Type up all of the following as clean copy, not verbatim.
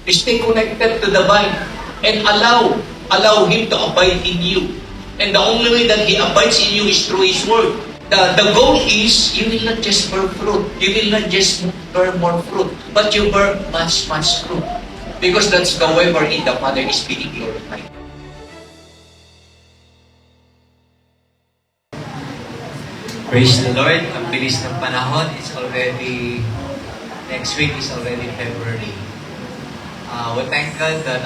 Stay connected to the vine and allow Him to abide in you. And the only way that He abides in you is through His Word. The goal is, you will not just bear fruit. You will not just bear more fruit, but you bear much fruit. Because that's the way wherein the Father is being glorified. Praise the Lord. Ang bilis ng panahon. It's already, next week is already February. We thank God that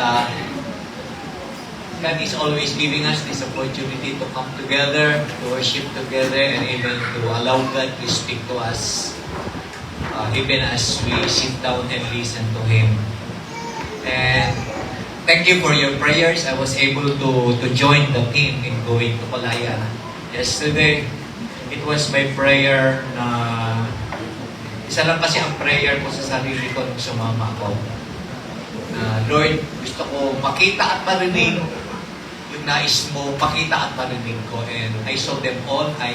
God is always giving us this opportunity to come together, to worship together, and even to allow God to speak to us, even as we sit down and listen to Him. And thank you for your prayers. I was able to join the team in going to Palayan. Yesterday, it was my prayer na isa lang kasi ang prayer ko sa sarili ko nung sumama ako. Lord, gusto ko makita at marinig yung nais mo, makita at marinig ko. And I saw them all. I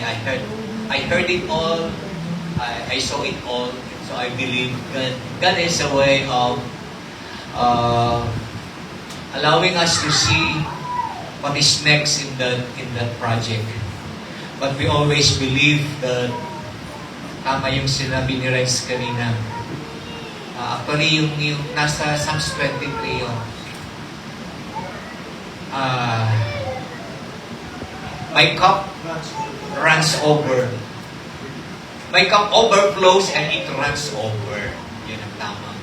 heard it all. I saw it all. So I believe God is a way of allowing us to see what is next in that project. But we always believe that tama yung sinabi ni Rex kanina. Actually, yung nasa Psalms 23 yun. My cup runs over. My cup overflows and it runs over. Yun ang tama.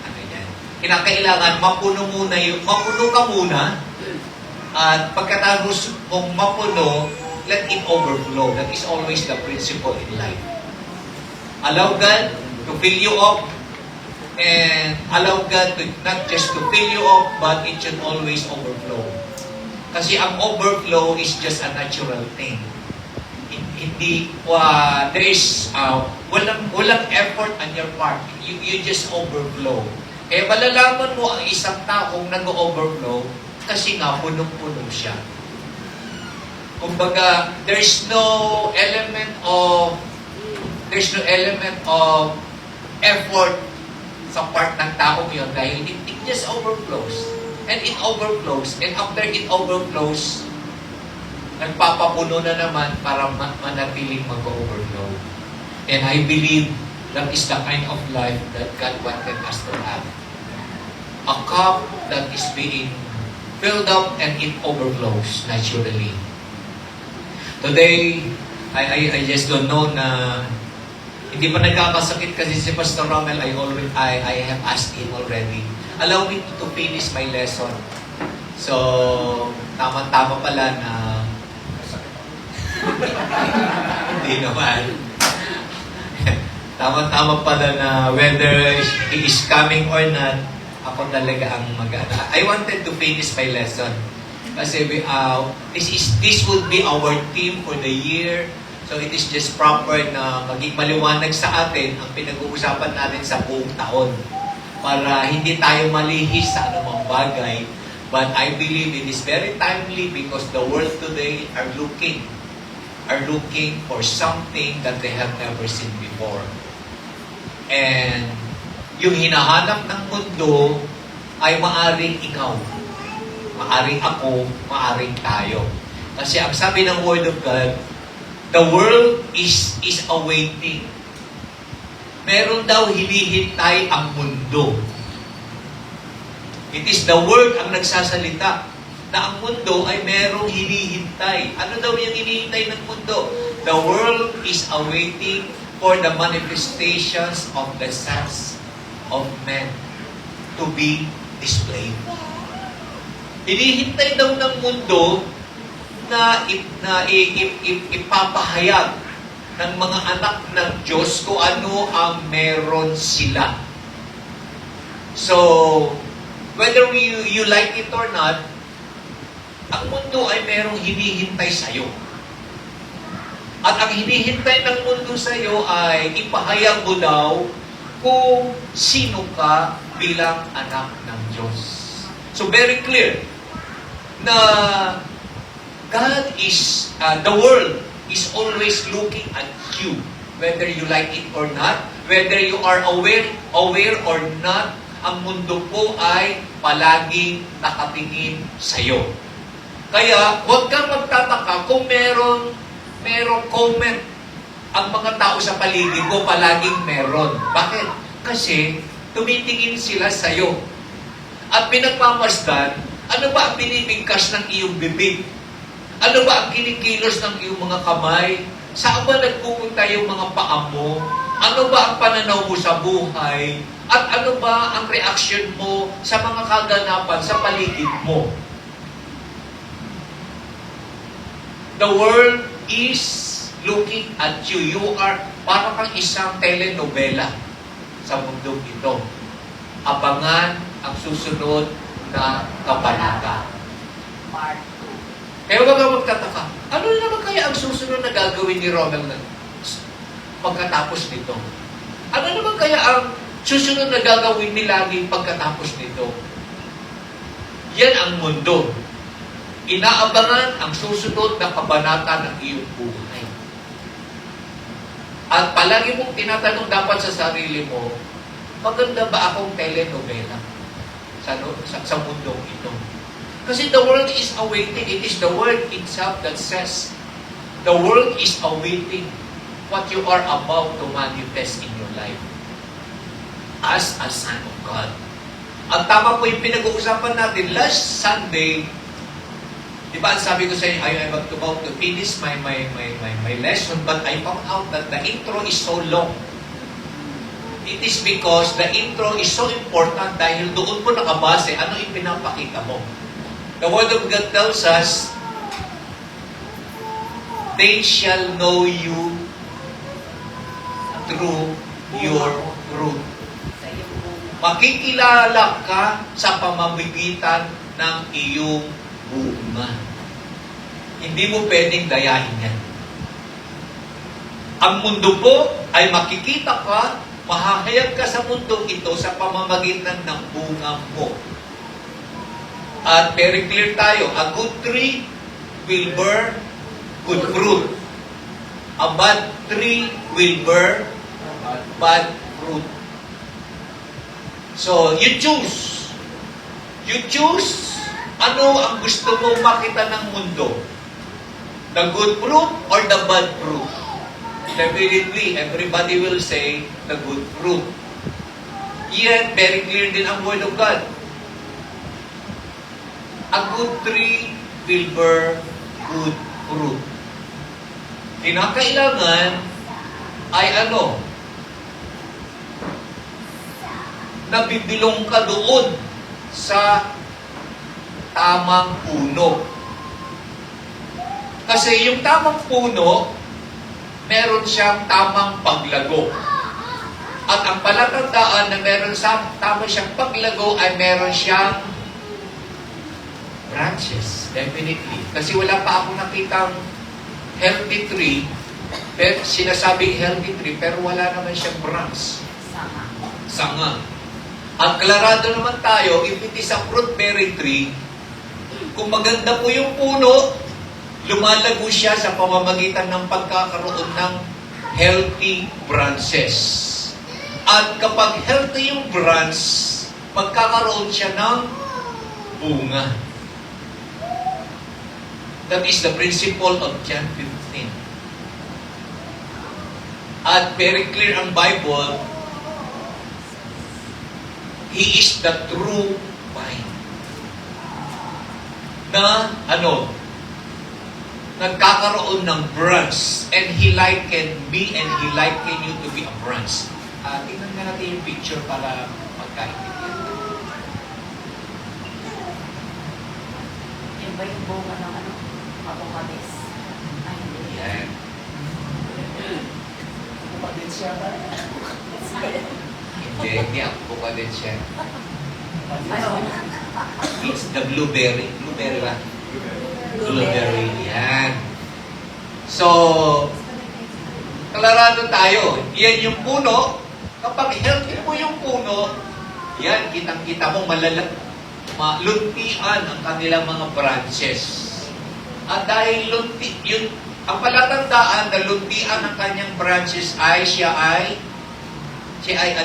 Ano yan? Kinakailangan mapuno ka muna. At pagkatapos mong mapuno, let it overflow. That is always the principle in life. Allow God to fill you up, and allow God to not just to fill you up, but it should always overflow. Kasi ang overflow is just a natural thing. Hindi, there is, walang effort on your part. You just overflow. Kaya malalaman mo ang isang taong nag-overflow kasi nga punong-puno siya. Kumbaga, there's no element of effort sa part ng taong yun dahil it just overflows. And it overflows. And after it overflows, nagpapapuno na naman para manatiling mag-overflow. And I believe that is the kind of life that God wanted us to have. A cup that is being filled up and it overflows naturally. Today, I just don't know na hindi pa nagkakasakit kasi si Pastor Romel, I have asked him already. Allow me to finish my lesson. So, tama-tama pala na hindi naman. Tama-tama pala na whether he is coming or not, ako talaga ang I wanted to finish my lesson. Kasi this would be our theme for the year. So it is just proper na maging maliwanag sa atin ang pinag-uusapan natin sa buong taon. Para hindi tayo malihis sa anumang bagay. But I believe it is very timely because the world today are looking for something that they have never seen before. And yung hinahanap ng mundo ay maaring ikaw, maaring ako, maaring tayo. Kasi ang sabi ng Word of God, the world is awaiting. Meron daw hinihintay ang mundo. It is the Word ang nagsasalita na ang mundo ay merong hinihintay. Ano daw yung hinihintay ng mundo? The world is awaiting for the manifestations of the sons of men to be displayed. Hinihintay daw ng mundo na ipapahayag ng mga anak ng Diyos kung ano ang meron sila. So, whether you like it or not, ang mundo ay merong hinihintay sa'yo. At ang hinihintay ng mundo sa'yo ay ipahayag mo daw kung sino ka bilang anak ng Diyos. So, very clear na God is, the world is always looking at you, whether you like it or not, whether you are aware or not, ang mundo po ay palaging nakatingin sa iyo. Kaya, huwag kang magtataka kung merong comment ang mga tao sa paligid mo, palaging meron. Bakit? Kasi, tumitingin sila sa iyo. At pinagmamasdan, ano ba ang binibigkas ng iyong bibig? Ano ba ang kinikilos ng iyong mga kamay? Saan ba nagpupunta yung mga paa mo? Ano ba ang pananaw mo sa buhay? At ano ba ang reaction mo sa mga kaganapan sa paligid mo? The world is looking at you. You are parang kang isang telenovela sa mundong ito. Abangan ang susunod na kabanata. Kaya wag kang magtataka, ano naman kaya ang susunod na gagawin ni Romel pagkatapos nito? Ano naman kaya ang susunod na gagawin ni Lani pagkatapos nito? Yan ang mundo. Inaabangan ang susunod na kabanata ng iyong buhay. At palagi mong tinatanong dapat sa sarili mo, maganda ba akong telenovela sa mundong ito? Kasi the world is awaiting. It is the word itself that says, the world is awaiting what you are about to manifest in your life as a son of God. Ang tama po yung pinag-uusapan natin last Sunday. Di ba, sabi ko sa inyo, I am about to finish my lesson, but I found out that the intro is so long. It is because the intro is so important dahil doon po nakabase ano yung pinapakita mo. The Word of God tells us, they shall know you through your fruit. Makikilala ka sa pamamagitan ng iyong bunga. Hindi mo pwedeng dayain yan. Ang mundo po ay makikita ka, mahahayag ka sa mundo ito sa pamamagitan ng bunga mo. At very clear tayo, a good tree will bear good fruit. A bad tree will bear bad fruit. So, you choose. You choose ano ang gusto mo makita ng mundo. The good fruit or the bad fruit? Definitely, everybody will say the good fruit. Yet, very clear din ang Word of God. A good tree will bear good fruit. Kinakailangan ay ano? Nabibilong ka doon sa tamang puno. Kasi yung tamang puno, meron siyang tamang paglago. At ang palatandaan na meron tamang siyang paglago ay meron siyang branches, definitely. Kasi wala pa akong nakitang healthy tree, pero sinasabing healthy tree, pero wala naman siyang branch. Sanga. At klarado naman tayo, if it is a fruit-bearing tree, kung maganda po yung puno, lumalago siya sa pamamagitan ng pagkakaroon ng healthy branches. At kapag healthy yung branch, magkakaroon siya ng bunga. That is the principle of John 15. At very clear ang Bible, He is the true vine. Na, nagkakaroon ng branch, and He likened me and He likened you to be a branch. Tingnan nga natin yung picture para magkaintindihan. Yung ba yung bunga ng avocades? Ay, hindi. Yan. Avocades siya ba? Hindi ako pa din siya. Ay, oo. It's the blueberry. Blueberry ba? Blueberry. Yan. So, klarado tayo. Yan yung puno. Kapag healthy mo yung puno, yan, kitang-kita mo maluntian ang kanilang mga branches. At dahil ang palatandaan na luntian ng kanyang branches ay siya ay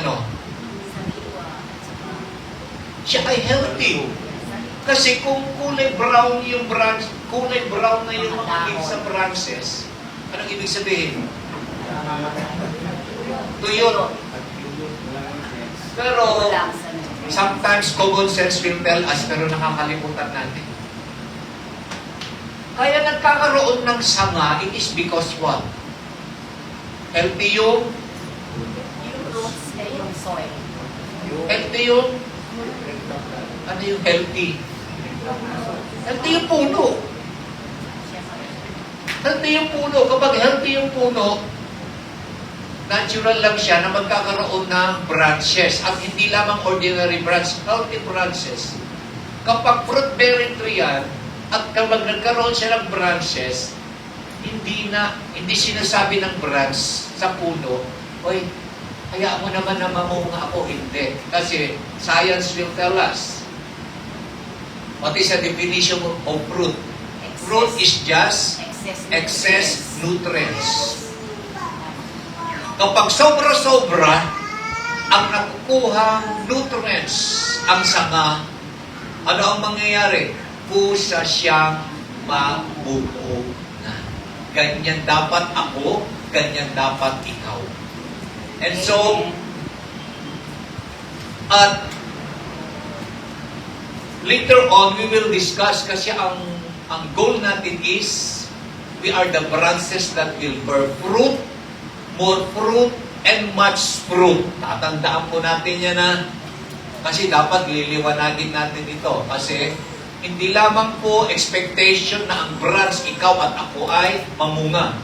ano? siya ay healthy. Kasi kung kulay brown yung branch, kulay brown na yung mga leaves sa branches, anong ibig sabihin? Tuyo. Pero Kulang sa nutrients. sometimes common sense will tell us, pero nakakalimutan natin. Kaya nagkakaroon ng sanga, it is because what? Healthy yung, Yung roots ay yung soil. healthy yung, ano yung healthy? Healthy yung puno. Healthy yung puno. Kapag healthy yung puno, natural lang siya na magkakaroon ng branches. At hindi lamang ordinary branch, healthy branches. Kapag fruit-bearing tree yan, at kapag nagkaroon siya ng branches, hindi sinasabi ng branch sa puno, oy, hayaan mo naman na mamunga ako. Hindi. Kasi science will tell us. What is the definition of fruit? Fruit is just excess nutrients. Kapag sobra-sobra ang nakukuhang nutrients, ang sanga, ano ang mangyayari? Kusa siyang mabuo na. Ganyan dapat ako, ganyan dapat ikaw. And so, at later on, we will discuss kasi ang goal natin is we are the branches that will bear fruit, more fruit, and much fruit. Tatandaan po natin yan na kasi dapat liliwanagin natin ito. Kasi hindi lamang po expectation na ang branch, ikaw at ako ay mamunga.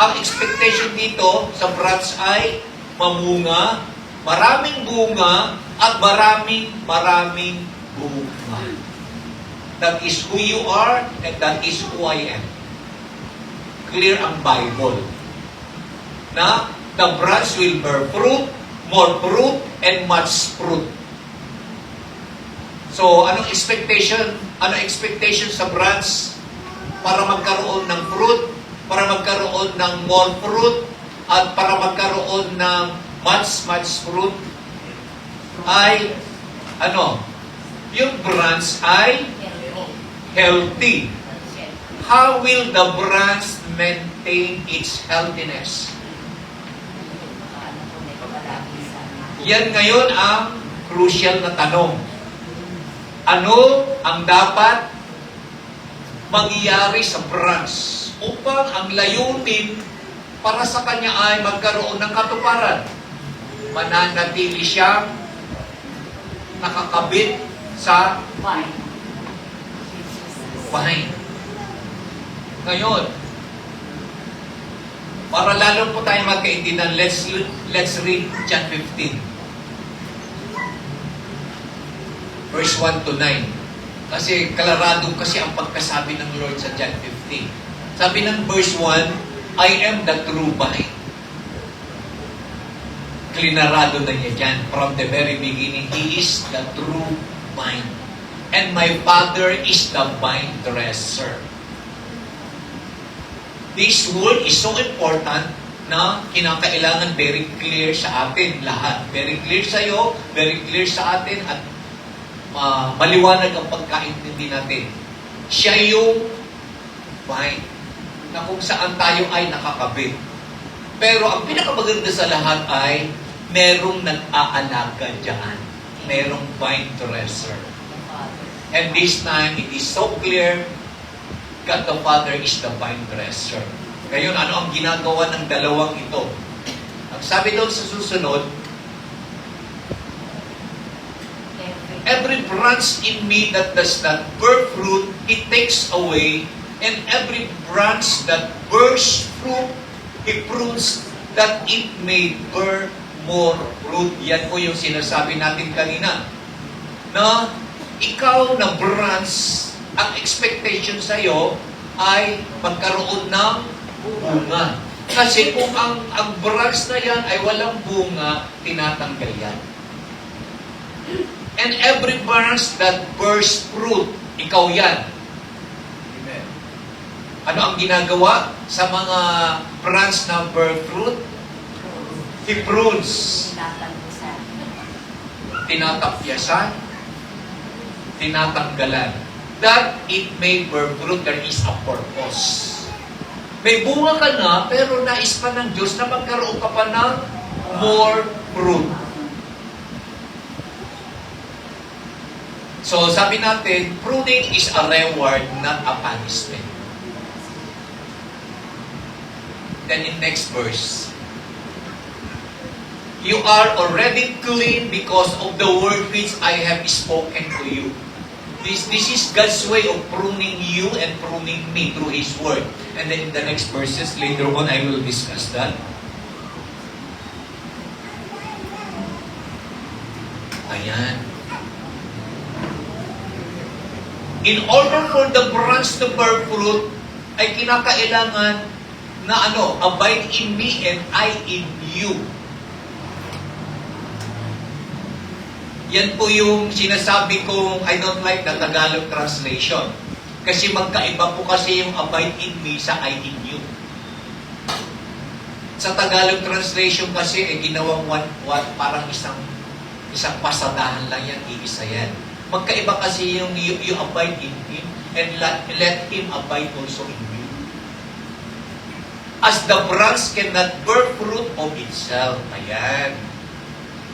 Ang expectation dito sa branch ay mamunga, maraming bunga, at maraming bunga. That is who you are, and that is who I am. Clear ang Bible. Na the branch will bear fruit, more fruit, and much fruit. So, anong expectation? Anong expectation sa branch para magkaroon ng fruit, para magkaroon ng more fruit, at para magkaroon ng much fruit? Ay, ano? Yung branch ay healthy. How will the branch maintain its healthiness? Yan ngayon ang crucial na tanong. Ano ang dapat mangyayari sa branch upang ang layunin para sa kanya ay magkaroon ng katuparan? Mananatili siyang nakakabit sa vine. Ngayon, para lalo po tayo magkaintindihan, let's read John 15. Verse 1 to 9. Kasi kalarado kasi ang pagkasabi ng Lord sa John 15. Sabi ng verse 1, I am the true vine. Klinarado na niya dyan. From the very beginning, He is the true vine. And my Father is the vine dresser. This word is so important na kinakailangan very clear sa atin lahat. Very clear sa iyo, very clear sa atin, at maliwanag ang pagkaintindi natin. Siya yung vine na kung saan tayo ay nakakabit. Pero ang pinakamaganda sa lahat ay merong nag-aalaga dyan. Merong vine dresser. And this time, it is so clear, God the Father is the vine dresser. Ngayon, ano ang ginagawa ng dalawang ito? Ang sabi doon sa susunod, every branch in me that does not bear fruit, it takes away. And every branch that bears fruit, He prunes that it may bear more fruit. Yan po yung sinasabi natin kanina. Na ikaw na branch, ang expectation sa'yo ay magkaroon ng bunga. Kasi kung ang branch na yan ay walang bunga, tinatanggal yan. And every branch that bears fruit, ikaw yan. Amen. Ano ang ginagawa sa mga branch na bear fruit? He prunes. Tinatapyasan. tinatanggalan. That it may bear fruit, there is a purpose. May bunga ka na, pero nais pa ng Diyos na magkaroon ka pa ng more fruit. So, sabi natin, pruning is a reward, not a punishment. Then in next verse, you are already clean because of the word which I have spoken to you. This is God's way of pruning you and pruning me through His word. And then in the next verses, later on, I will discuss that. Ayan. In order for the branch to bear fruit, ay kinakailangan na abide in me and I in you. Yan po yung sinasabi kong I don't like the Tagalog translation. Kasi magkaiba po kasi yung abide in me sa I in you. Sa Tagalog translation kasi, ginawang parang isang pasadahan lang yan, iisa yan. Magkaiba kasi yung you abide in Him and let Him abide also in you. As the branch cannot bear fruit of itself. Ayan.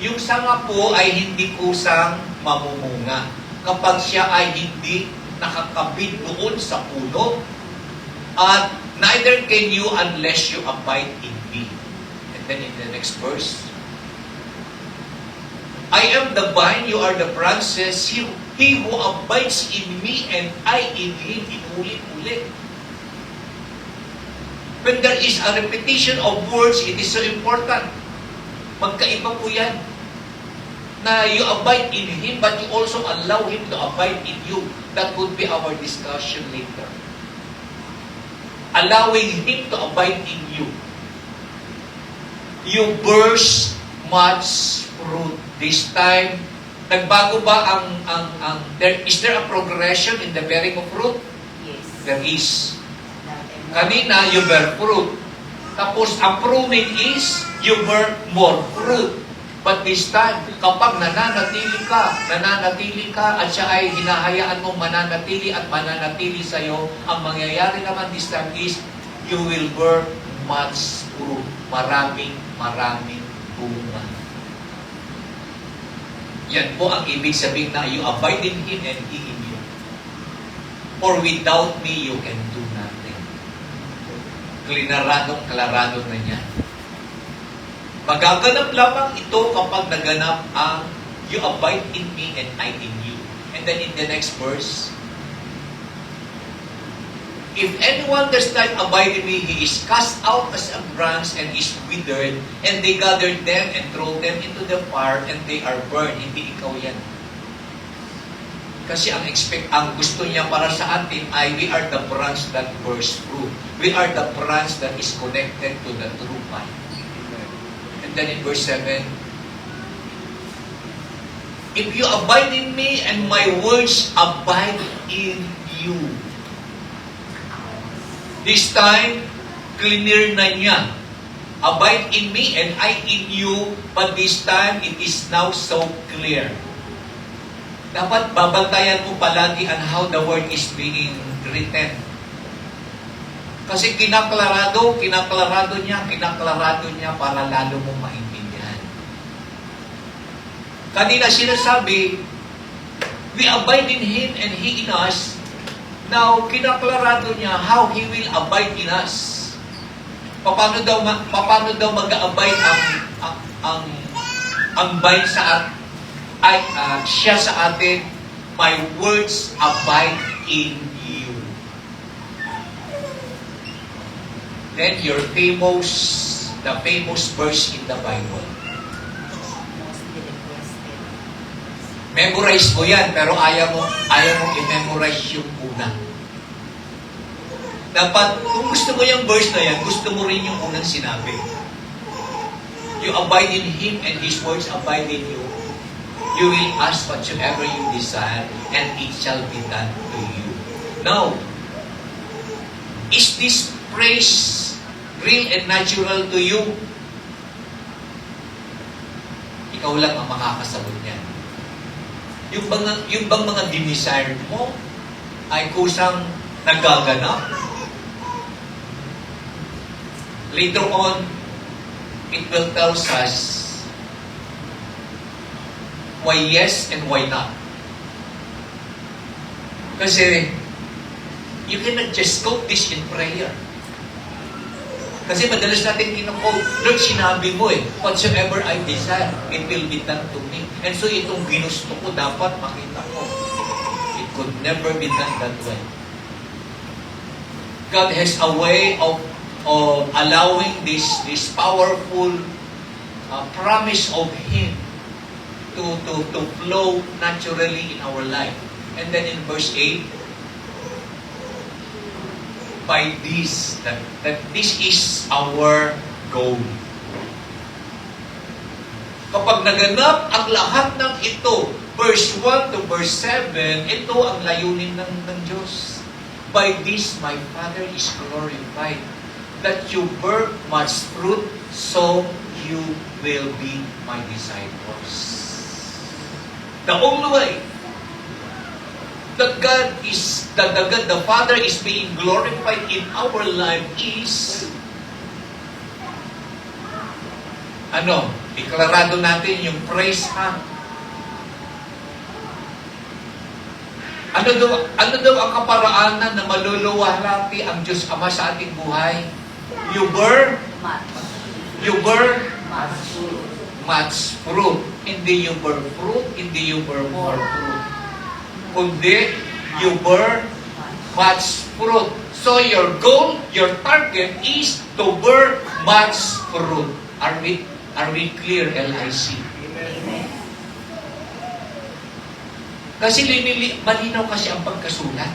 Yung sanga po ay hindi kusang mamumunga kapag siya ay hindi nakakabit doon sa puno. At neither can you unless you abide in me. And then in the next verse, I am the vine, you are the branches. He who abides in me and I in him, inulit-ulit. When there is a repetition of words, it is so important. Magkaiba po yan. Na you abide in Him, but you also allow Him to abide in you. That would be our discussion later. Allowing Him to abide in you. You bear much fruit. This time, nagbago ba is there a progression in the bearing of fruit? Yes. There is. Kanina, you bear fruit. Tapos, ang pruning is, you bear more fruit. But this time, kapag nananatili ka, at siya ay hinahayaan mo mananatili at mananatili sa'yo, ang mangyayari naman this time is, you will bear much fruit. Maraming bunga. Yan po ang ibig sabihin na you abide in Him and He in you. For without me, you can do nothing. Klarado na niya. Magaganap lamang ito kapag naganap ang you abide in me and I in you. And then in the next verse, if anyone does not abide in me, he is cast out as a branch and is withered, and they gathered them and throw them into the fire, and they are burned. Hindi ikaw yan. Kasi ang gusto niya para sa atin ay we are the branch that bears fruit. We are the branch that is connected to the true vine. And then in verse 7, if you abide in me and my words abide in you. This time, clear na niya. Abide in me and I in you, but this time, it is now so clear. Dapat babantayan mo palagi on how the word is being written. Kasi kinaklarado niya para lalo mong maintindihan. Kanina sinasabi, we abide in Him and He in us. Now, kinaklarado niya how He will abide in us. Paano daw mag-abide ang vine siya sa atin? My words abide in you. Then the famous verse in the Bible. Mostly requested. Memorize mo yan, pero ayaw mo i-memorize yung una. Dapat, kung gusto mo yung verse na yan, gusto mo rin yung unang sinabi. You abide in Him and His words abide in you. You will ask whatsoever you desire, and it shall be done to you. Now, is this praise real and natural to you? Ikaw lang ang makakasagot niyan. yung bang mga dinesire mo ay kusang nagaganap? Later on, it will tell us why yes and why not. Kasi, you cannot just quote this in prayer. Kasi madalas natin kino-quote, Lord, sinabi mo whatsoever I desire, it will be done to me. And so itong ginusto ko, dapat makita ko. It could never be done that way. God has a way of allowing this powerful promise of Him to flow naturally in our life. And then in verse 8, by this, that this is our goal. Kapag naganap ang lahat ng ito, verse 1 to verse 7, ito ang layunin ng Diyos. By this my Father is glorified, that you bear much fruit, so you will be my disciples. The only way that the Father is being glorified in our life is deklarado natin yung praise ha. Ano daw ang kaparaanan na maluluwalhati ang Diyos Ama sa ating buhay? You bear much fruit. Hindi you bear fruit, hindi you bear more fruit. Kundi, you bear much fruit. So your goal, your target is to bear much fruit. Are we clear, LIC? Amen. Kasi malinaw kasi ang pagkasulat.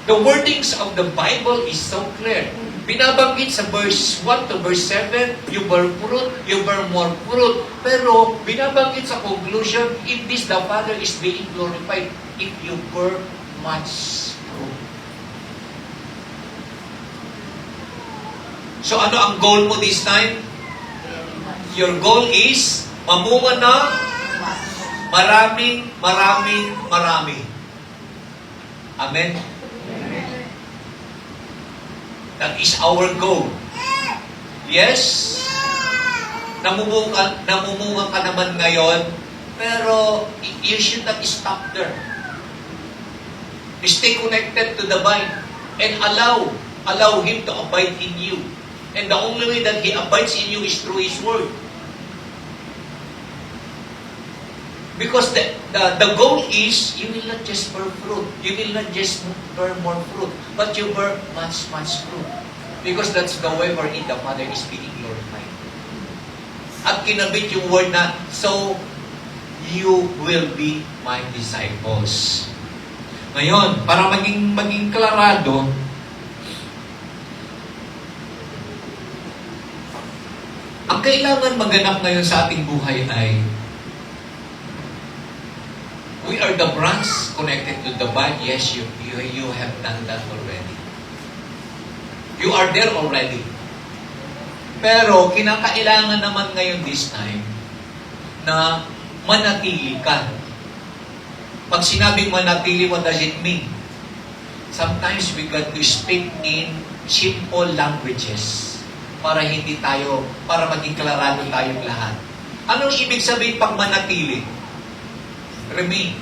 The wordings of the Bible is so clear. Binabanggit sa verse 1 to verse 7, you bear fruit, you bear more fruit. Pero binabanggit sa conclusion, in this the Father is being glorified if you bear much fruit. So ano ang goal mo this time? Your goal is mamunga na maraming. Amen? That is our goal. Yes, namumunga ka naman ngayon, pero you should not stop there. Stay connected to the vine and allow Him to abide in you. And the only way that He abides in you is through His Word. Because the goal is, you will not just bear fruit. You will not just bear more fruit, but you bear much fruit. Because that's the way wherein the Father is being glorified. At kinabit yung word na, so you will be my disciples. Ngayon, para maging klarado, ang kailangan maganap ngayon sa ating buhay ay we are the branch connected to the vine. Yes, you have done that already. You are there already. Pero kinakailangan naman ngayon this time na manatili ka. Pag sinabing manatili, what does it mean? Sometimes we got to speak in simple languages para maging klarado tayong lahat. Anong ibig sabihin pag manatili? Remain.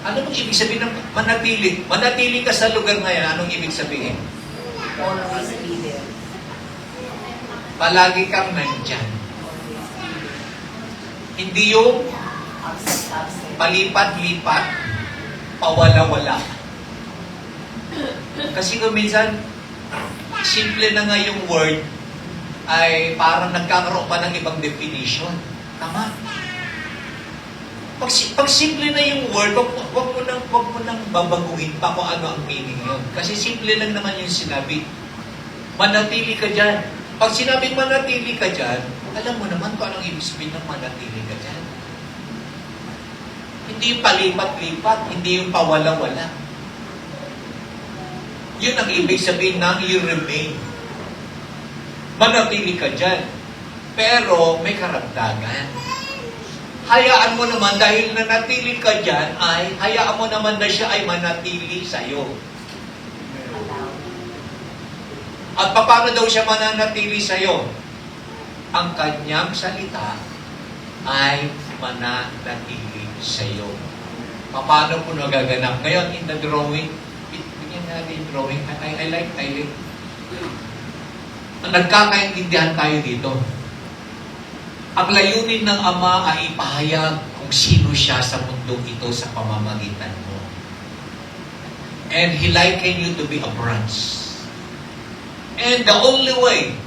Ano ibig sabihin ng manatili? Manatili ka sa lugar ngayon, anong ibig sabihin? Always be there. Palagi kang nandyan. Hindi yung Absent. palipat-lipat, pawala-wala. Kasi kung minsan, simple na nga yung word, ay parang nagkakaroon pa ng ibang definition. Tama? Pag simple na yung word, wag mo nang babaguhin pa kung ano ang meaning yun. Kasi simple lang naman yung sinabi. Manatili ka dyan. Pag sinabing manatili ka dyan, alam mo naman kung anong ibig sabihin ng manatili ka dyan. Hindi yung palipat-lipat, hindi yung pawala-wala. Yun ang ibig sabihin ng you remain. Manatili ka dyan. Pero may karagdagan. Hayaan mo naman, dahil nanatili ka dyan, hayaan mo naman na siya ay manatili sa'yo. Allow. At paano daw siya mananatili sa'yo? Ang kanyang salita ay mananatili sa'yo. Paano po nagaganap? Ngayon, in the drawing, bigyan natin yung drawing. I like. Nagkakaintindihan tayo dito. Ang layunin ng Ama ay ipahayag kung sino siya sa mundong ito sa pamamagitan mo. And He likened you to be a branch. And the only way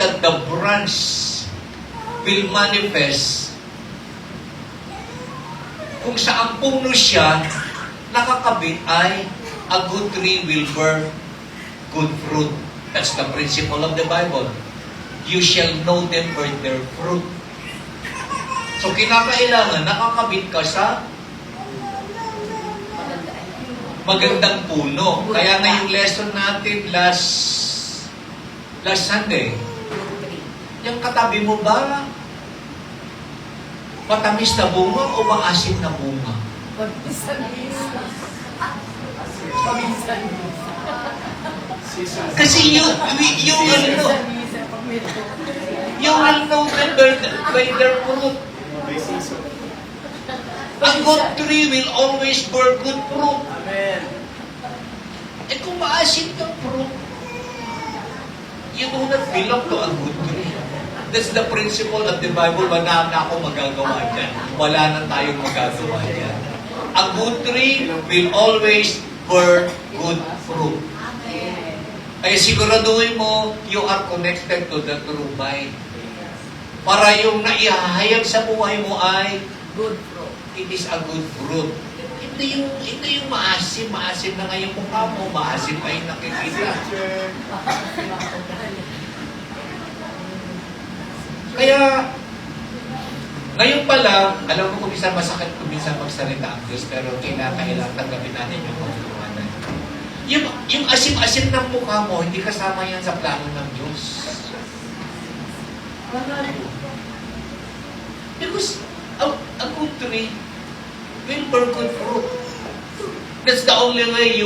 that the branch will manifest kung saan puno siya nakakabit ay a good tree will bear good fruit. That's the principle of the Bible. You shall know them by their fruit. So kinakailangan nakakabit ka sa magandang puno. Kaya na yung lesson natin last Sunday, yung katabi mo ba matamis na bunga o maasim na bunga? Kasi you will know them by their fruit. A good tree will always bear good fruit. Amen. Eh kung maasim ng fruit, you do not belong to a good tree. That's the principle of the Bible. Wala na ako magagawa dyan. Wala na tayong magagawa dyan. A good tree will always bear good fruit. Ay siguraduhin mo, you are connected to the true vine. Para yung naihahayag sa buhay mo ay Good fruit. it is a good fruit. Hindi yung maasim na ngayon mukha mo, maasim pa yung nakikita. Kaya, ngayon pala, alam ko kung minsan masakit kung minsan magsalita ang Diyos, pero kailangan tanggapin natin yung pagtutunan. Yung asim-asim ng mukha mo, hindi kasama yan sa plano ng Diyos. Because a good tree will bear good fruit. That's the only way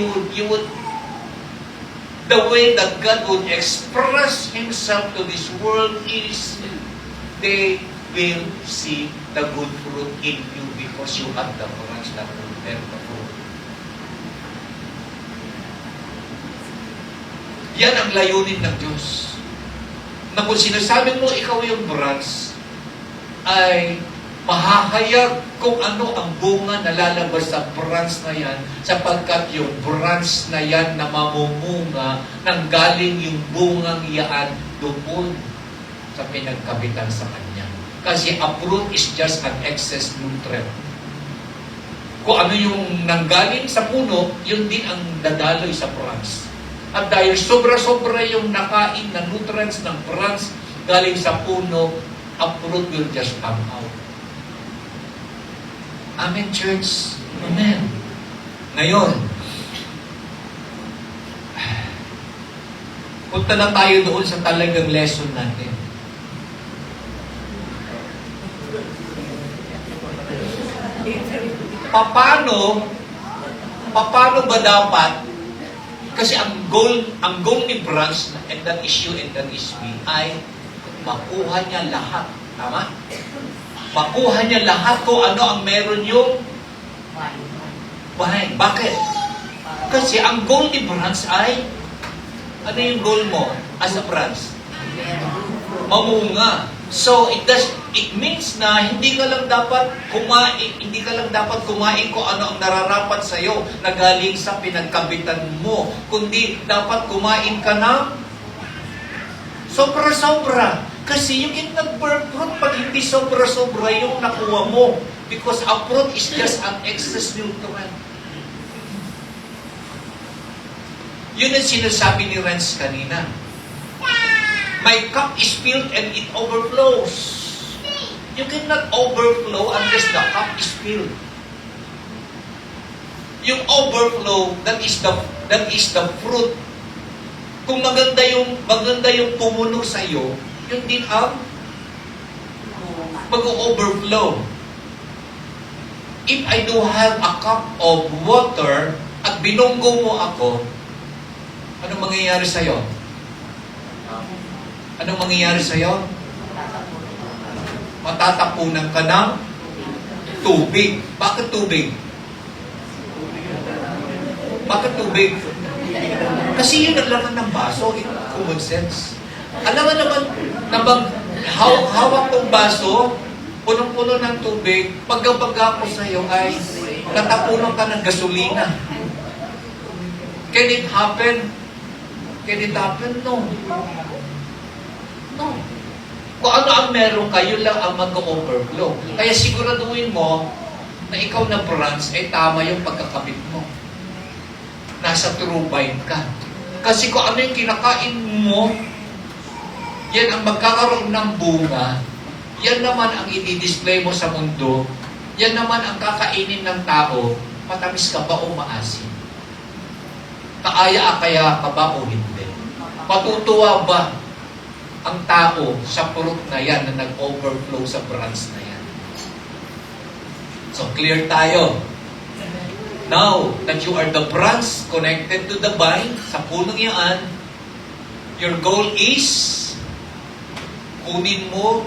the way that God would express Himself to this world is they will see the good fruit in you because you have the branch that will bear the fruit. Yan ang layunin ng Diyos. Na kung sinasabi mo ikaw yung branch, ay mahahayag kung ano ang bunga na lalabas sa branch na yan sapagkat yung branch na yan na mamumunga nang galing yung bungang yaan doon sa pinagkabitan sa kanya. Kasi a fruit is just an excess nutrient. Kung ano yung nanggaling sa puno, yun din ang dadaloy sa branch. At dahil sobra-sobra yung nakain na nutrients ng branch galing sa puno, a fruit will just come out. Amen, church? Amen. Ngayon, punta na tayo doon sa talagang lesson natin. Paano ba dapat, kasi ang goal ni branch, and that is you and that is me, ay makuha niya lahat. Tama? Makuha niya lahat kung ano ang meron yung vine. Bakit? Kasi ang goal ni branch ay, ano yung goal mo as a branch? Mamunga. So it means na hindi ka lang dapat kumain kung ano ang nararapat sa iyo na galing sa pinagkabitan mo, kundi dapat kumain ka ng sobra-sobra. Kasi you cannot bear fruit pag hindi sobra-sobra yung nakuha mo. Because a fruit is just an excess nutrient. Yun ang sinasabi ni Renz kanina. My cup is filled and it overflows. You cannot overflow unless the cup is filled. Yung overflow, that is the fruit. Kung maganda yung pumuno sa iyo, yun din ang mag-overflow. If I do have a cup of water at binunggo mo ako, anong mangyayari sa'yo? Anong mangyayari sa'yo? Matatapunan ka ng tubig. Bakit tubig? Bakit tubig? Kasi yun ang laman ng baso. Common sense. Alam mo naman, hawak kong baso, punong-puno ng tubig, pagkabagga ko sa'yo ay natapunan ka ng gasolina. Can it happen? Can it happen? No. No. Kung ano ang meron ka, yun lang ang mag-overflow. Kaya siguraduhin mo na ikaw na branch ay tama yung pagkakabit mo. Nasa true vine ka. Kasi kung ano yung kinakain mo, yan ang magkakaroon ng bunga. Yan naman ang i-display mo sa mundo. Yan naman ang kakainin ng tao. Matamis ka ba o maasim? Kaaya-akaya ka ba o hindi? Patutuwa ba ang tao sa fruit na yan na nag-overflow sa branch na yan? So, clear tayo. Now that you are the branch connected to the vine, sa punong yan, your goal is kunin mo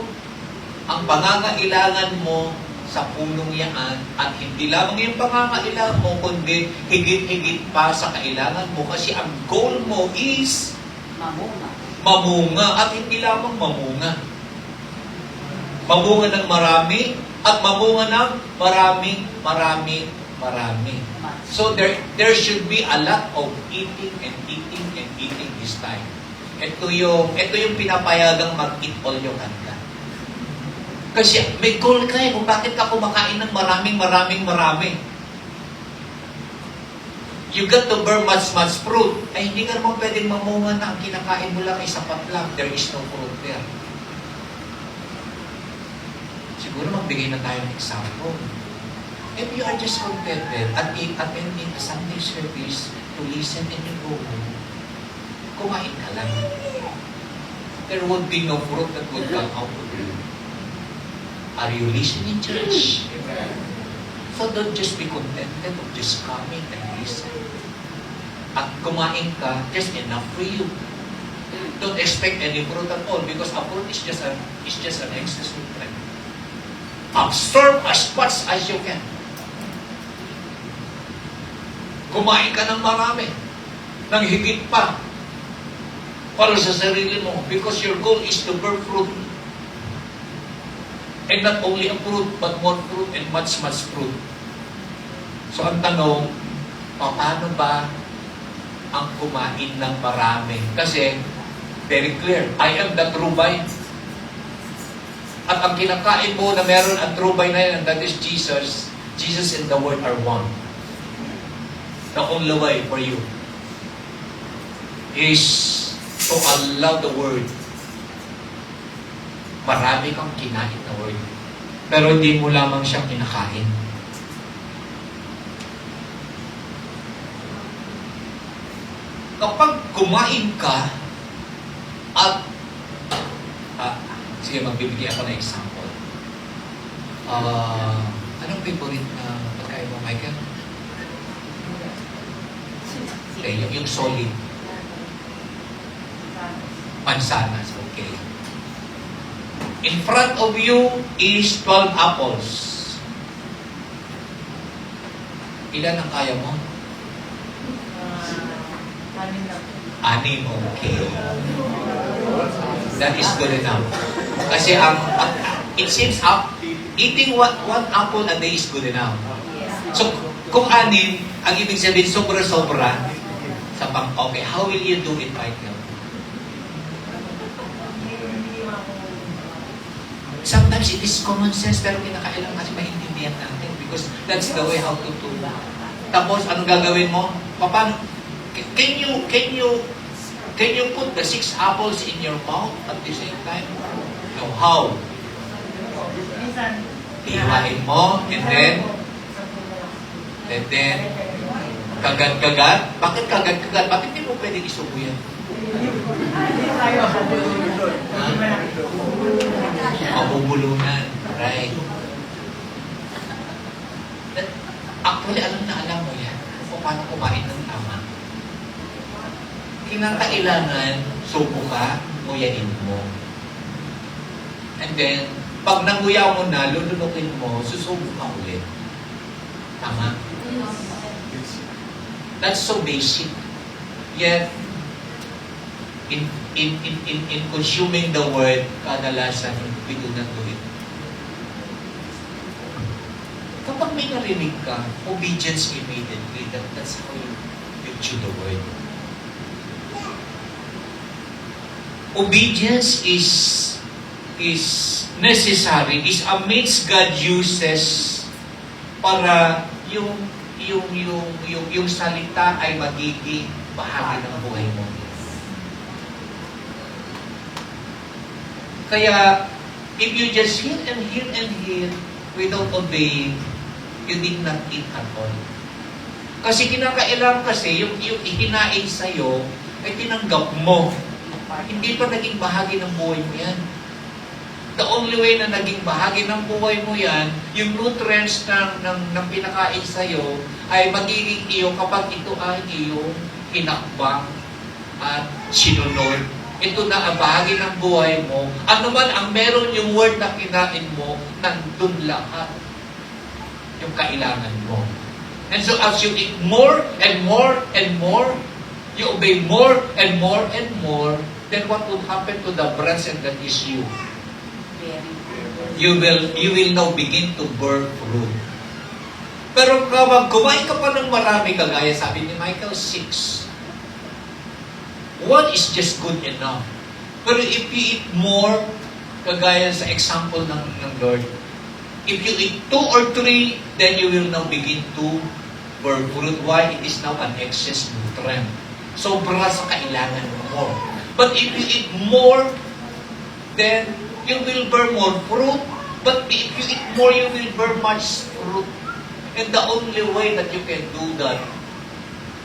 ang pangangailangan mo sa punong yan at hindi lamang yung pangangailangan mo, kundi higit-higit pa sa kailangan mo kasi ang goal mo is mamunga at hindi lamang mamunga. Mamunga ng marami at mamunga ng marami. So there should be a lot of eating and eating this time. Ito yung pinapayagang mag-eat all yung handa. Kasi may goal ka kung bakit ka kumakain ng marami. You got to bear much fruit. Ay hindi ka naman pwedeng mamunga na ang kinakain mo lang ay sapat lang. There is no fruit there. Siguro magbigay na tayo ng example. If you are just contented at attending a Sunday service to listen and you go home, kumain ka lang. There would be no fruit that would come out of you. Are you listening, church? So don't just be contented of just coming and listen. At kumain ka, just enough for you. Don't expect any fruit at all because a fruit is just an excess nutrient. Absorb as much as you can. Kumain ka ng marami, ng higit pa, para sa sarili mo, because your goal is to bear fruit. And not only a fruit, but more fruit and much fruit. So ang tanong, paano ba ang kumain ng marami? Kasi, very clear, I am the true vine. At ang kinakain mo na meron ang true vine na yan, that is Jesus. Jesus and the Word are one. The only way for you is to allow the Word. Marami kang kinain na Word. Pero hindi mo lamang siya kinakain. Kapag kumain ka at sige, magbibigay ako ng example. Anong favorite na pagkain mo, Michael? Okay, yung solid. Mansanas, okay. In front of you is 12 apples. Ilan ang kaya mo? 6, okay. That is good enough. Kasi it seems eating one apple a day is good enough. So, kung 6, ang ibig sabihin, sobra-sobra, sa okay, how will you do it, Michael? Sometimes it is common sense, pero kinakailangan kasi maintindihan natin because that's the way how to do. Tapos, anong gagawin mo? Paano? Can you put the 6 apples in your mouth at the same time? No, how? Ihain mo, and then, kagat-kagat. Bakit kagat-kagat? Bakit hindi mo pwedeng isubo yan? tayo. Mabubulunan. Right. Actually, alam mo yan kung paano kumain ng tama. Kinakailangan, subo ka, nguyain mo. And then, pag nanguya mo na, lulunukin mo, susubo ka ulit. Tama? That's so basic. Yet, in consuming the word, kadalasan, we do not do it. Kapag may narinig ka, obedience immediately. That's how you chew the word. Obedience is necessary, is a means God uses para yung salita ay magiging bahagi ng buhay mo. Kaya, if you just hear and hear and hear without obeying, you did not eat at all. Kasi kinakailangan kasi, yung ihinain sa'yo, ay tinanggap mo. Hindi pa naging bahagi ng buhay mo yan. The only way na naging bahagi ng buhay mo yan, yung nutrients ng pinakain sa'yo, ay magiging iyo kapag ito ay iyong hinakbang at sinunod. Ito na ang bahagi ng buhay mo. Ano man ang meron yung word na kinain mo, nandun lahat yung kailangan mo. And so as you eat more and more and more, you obey more and more and more, then what would happen to the branch and that is you? You will now begin to bear fruit. Pero kapag kumain ka pa ng marami, kagaya sabi ni Michael, 6. One is just good enough. Pero if you eat more, kagaya sa example ng Lord, if you eat 2 or 3, then you will now begin to bear fruit. Why? It is now an excess nutrient. Sobra sa kailangan mo. But if you eat more, then you will bear more fruit. But if you eat more, you will bear much fruit. And the only way that you can do that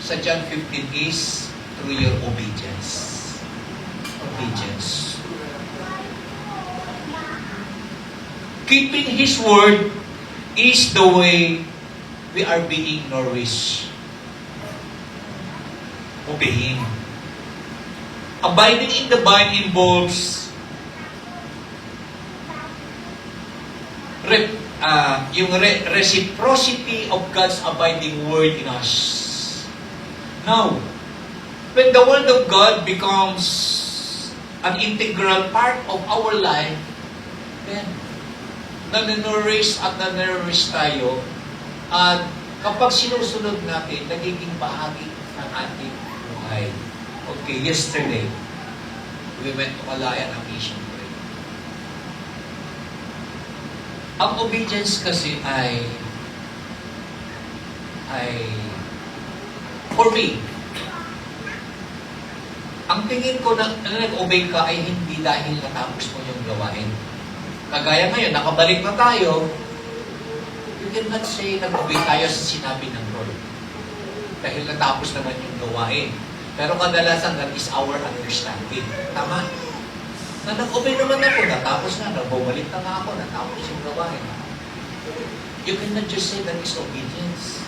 sa John 15 is through your obedience. Obedience. Keeping His word is the way we are being nourished. Obeying. Abiding in the vine involves yung reciprocity of God's abiding word in us. Now, when the word of God becomes an integral part of our life, then nanenourish at nanenourish tayo, at kapag sinusunod natin, nagiging bahagi ng ating buhay. Okay, yesterday, we went to Malaya ng mission trip. Ang obedience kasi ay for me, ang tingin ko na nag-obey ka ay hindi dahil natapos mo yung gawain. Kagaya ngayon, nakabalik na tayo, you cannot say nag-obey tayo sa sinabi ng Lord. Dahil natapos naman yung gawain. Pero kadalasan, that is our understanding. Tama? Na nag-obey naman ako, natapos na, bumalik na nga ako, natapos yung gawain. You cannot just say that is obedience.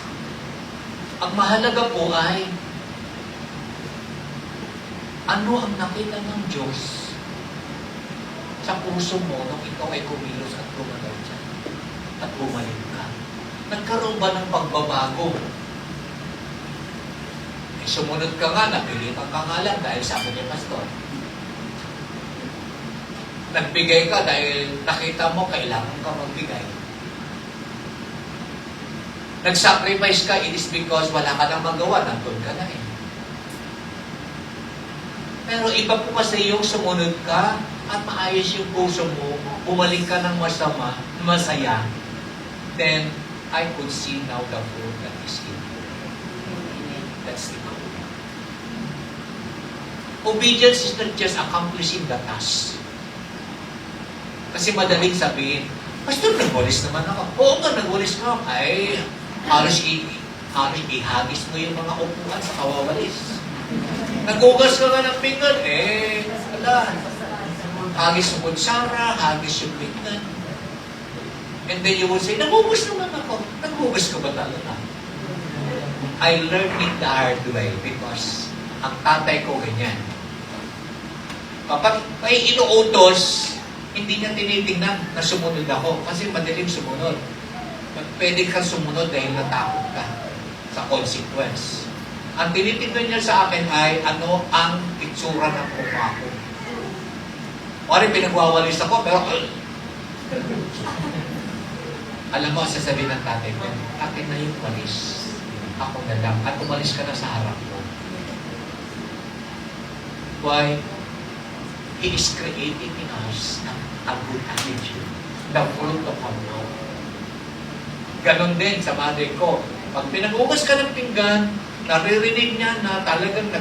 Ang mahalaga po ay, ano ang nakita ng Diyos sa puso mo nung ikaw ay kumilos at gumalaw dyan at bumalik ka? Nagkaroon ba ng pagbabago? Eh, sumunod ka nga, napilitan ka nga lang dahil sabi ni Pastor. Nagbigay ka dahil nakita mo kailangan ka magbigay. Nag-sacrifice ka, it is because wala ka nang magawa, nandun ka na eh. Pero iba po kasi yung sumunod ka at maayos yung puso mo, bumalik ka ng masaya, then I could see now the fruit that is in you. That's the goal. Obedience is not just accomplishing the task. Kasi madaling sabihin, Pastor, nagwalis naman ako. Oo nga, nagwalis ka. Ay, halos ihagis mo yung mga upuan sa kawawalis. Nagugas ka nga ng pinggan, wala. Hagis yung kutsara, hagis yung pinggan. And then you will say, nagugas naman ako. Nagugas ka ba talaga? I learned it the hard way because ang tatay ko ganyan. Kapag may inuutos, hindi niya tinitingnan na sumunod ako kasi madaling sumunod. Pwede kang sumunod dahil natakot ka sa consequence. Ang tinitingnan niya sa akin ay ano ang itsura ng mukha ko. Pari pinagwawalis ako, pero alam mo, sasabihin ng tatay ko, akin na yung walis. Ako na lang. At umalis ka na sa harap ko. Why? He is creating in us a good attitude. The fruit of our love. Ganon din sa mother ko. Pag pinag-ugas ka ng pinggan, naririnig niya na talagang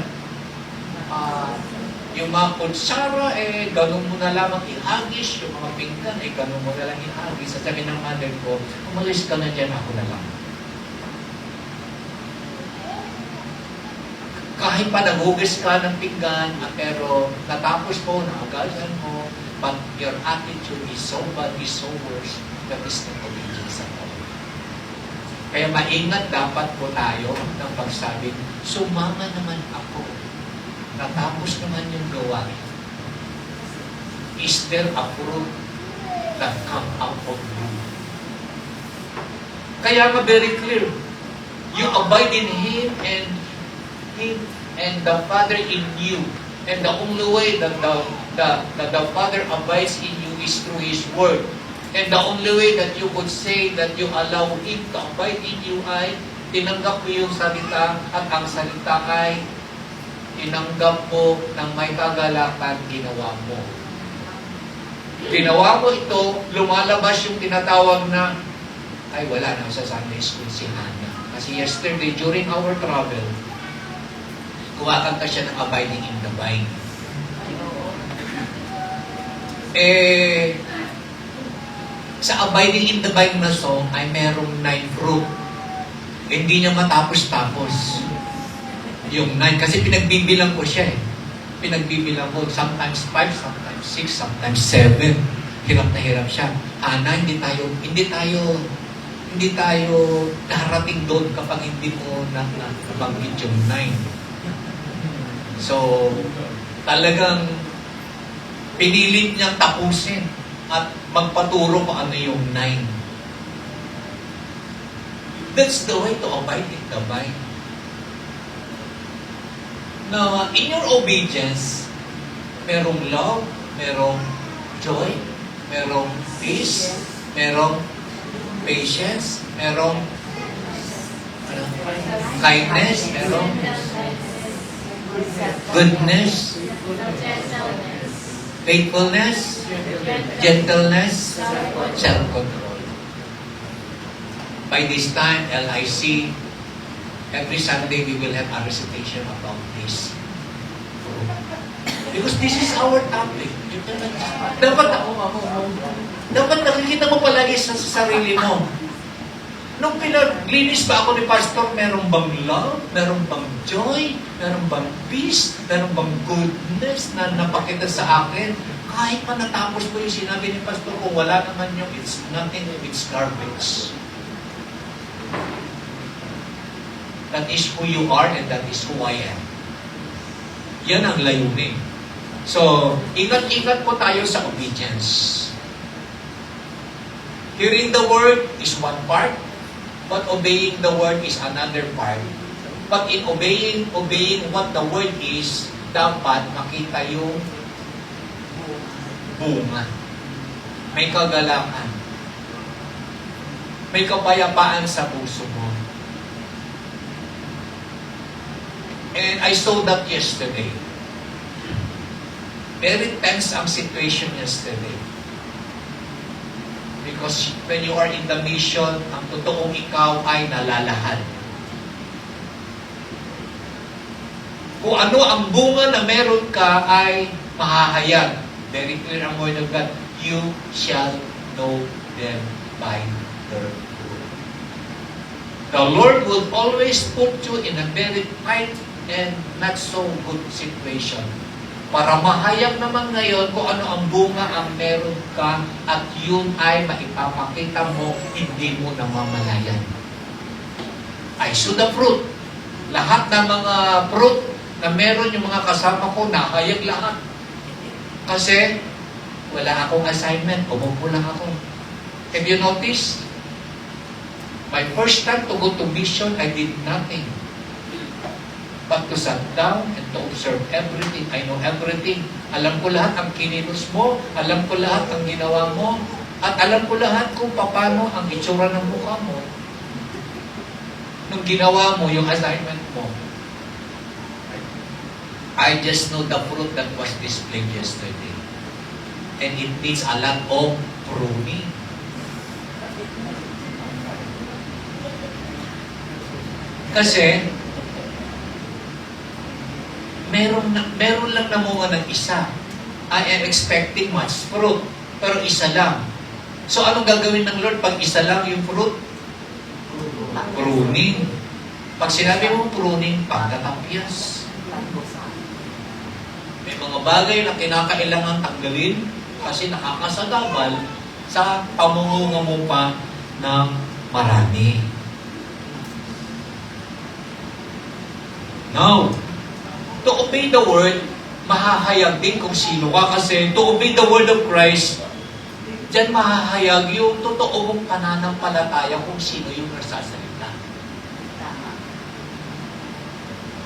yung mga kutsara, ganun mo na lamang ihagis. Yung mga pinggan, ganun mo na lang ihagis. At sabi ng mother ko, umalis ka na dyan, ako na lang. Kahit pa naghugas ka ng pinggan, pero natapos mo, naagasan mo, but your attitude is so bad, is so worse, that is not obedience at all. Kaya maingat dapat po tayo ng pagsabing, sumama naman ako. Natapos naman yung gawain. Is there a fruit that come out of you? Kaya nga very clear. You abide in Him and the Father in you. And the only way that the Father abides in you is through His Word. And the only way that you could say that you allow Him to abide in you ay tinanggap mo yung salita at ang salita ay tinanggap mo ng may kagalakan ginawa mo. Ginawa mo ito, lumalabas yung tinatawag na ay wala na sa Sunday school si Hannah. Kasi yesterday during our travel, kumakanta siya ng Abiding in the Vine. Sa Abiding in the Vine na song ay merong 9 fruit. Hindi niya matapos-tapos. Yung 9, kasi pinagbibilang ko siya eh. Pinagbibilang ko, sometimes 5, sometimes 6, sometimes 7. Hirap na hirap siya. Ana, hindi tayo darating doon kapag hindi mo nabanggit yung 9. So, talagang pinilit niyang tapusin at magpaturo kung ano yung 9. That's the way to abide in the vine. Now, in your obedience, merong love, merong joy, merong peace, merong patience, merong kindness, merong goodness, faithfulness, gentleness, self-control. By this time, LIC, every Sunday we will have a recitation about this. Because this is our topic. Dapat nakikita mo palagi sa sarili mo. Nung pinaglinis pa ako ni Pastor, meron bang love? Meron bang joy? Meron bang peace? Meron bang goodness na napakita sa akin? Kahit pa natapos ko yung sinabi ni Pastor, kung wala naman yung it's nothing, it's garbage. That is who you are and that is who I am. Yan ang layunin. So, ingat-ingat po tayo sa obedience. Hearing the word is one part, but obeying the word is another part. But in obeying what the word is, dapat makita yung bunga. May kagalakan. May kapayapaan sa puso mo. And I saw that yesterday. Very tense ang situation yesterday. Because when you are in the mission, ang totoong ikaw ay nalalahad. Kung ano ang bunga na meron ka ay mahahayag. Very clear ang word of God. You shall know them by their fruit. The Lord will always put you in a very tight and not so good situation. Para mahayag naman ngayon kung ano ang bunga ang meron ka at yun ay maipapakita mo, hindi mo namamalayan. I saw the fruit. Lahat ng mga fruit na meron yung mga kasama ko, nahayag lahat. Kasi wala akong assignment, umupo lang ako. Have you noticed? My first time to go to mission, I did nothing. But to sit down and to observe everything. I know everything. Alam ko lahat ang kinilos mo, alam ko lahat ang ginawa mo, at alam ko lahat kung paano ang itsura ng mukha mo nung ginawa mo yung assignment mo. I just know the fruit that was displayed yesterday. And it needs a lot of pruning. Kasi, meron lang namunga ng isa. I am expecting much fruit, pero isa lang. So, anong gagawin ng Lord pag isa lang yung fruit? Pruning. Pag sinabi mo pruning, pagtatapyas. May mga bagay na kinakailangan tanggalin kasi nakakasagabal sa pamungunga mo pa ng marami. Now, to obey the word, mahahayag din kung sino ka kasi to obey the word of Christ, diyan mahahayag yung totoo mong pananampalataya kung sino yung nagsasalita. Tama.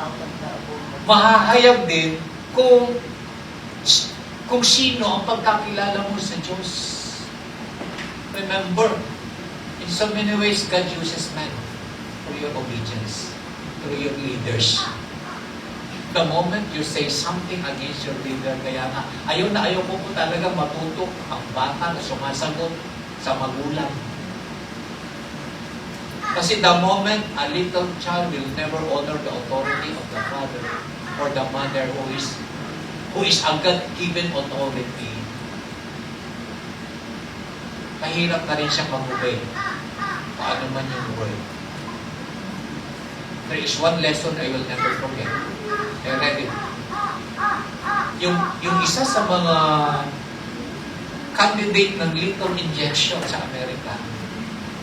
Out of the above. Mahahayag din kung sino ang pagkakilala mo sa Diyos. Remember, in so many ways, God uses men for your obedience, through your leaders. The moment you say something against your leader, kaya nga, ayaw ko po talaga matutok ang bata na sumasagot sa magulang. Kasi the moment a little child will never honor the authority of the father or the mother who is a God-given authority, mahirap na rin siyang mag-obey. Paano man yung word. There is one lesson I will never forget. I read it. Yung isa sa mga candidate ng lethal injection sa Amerika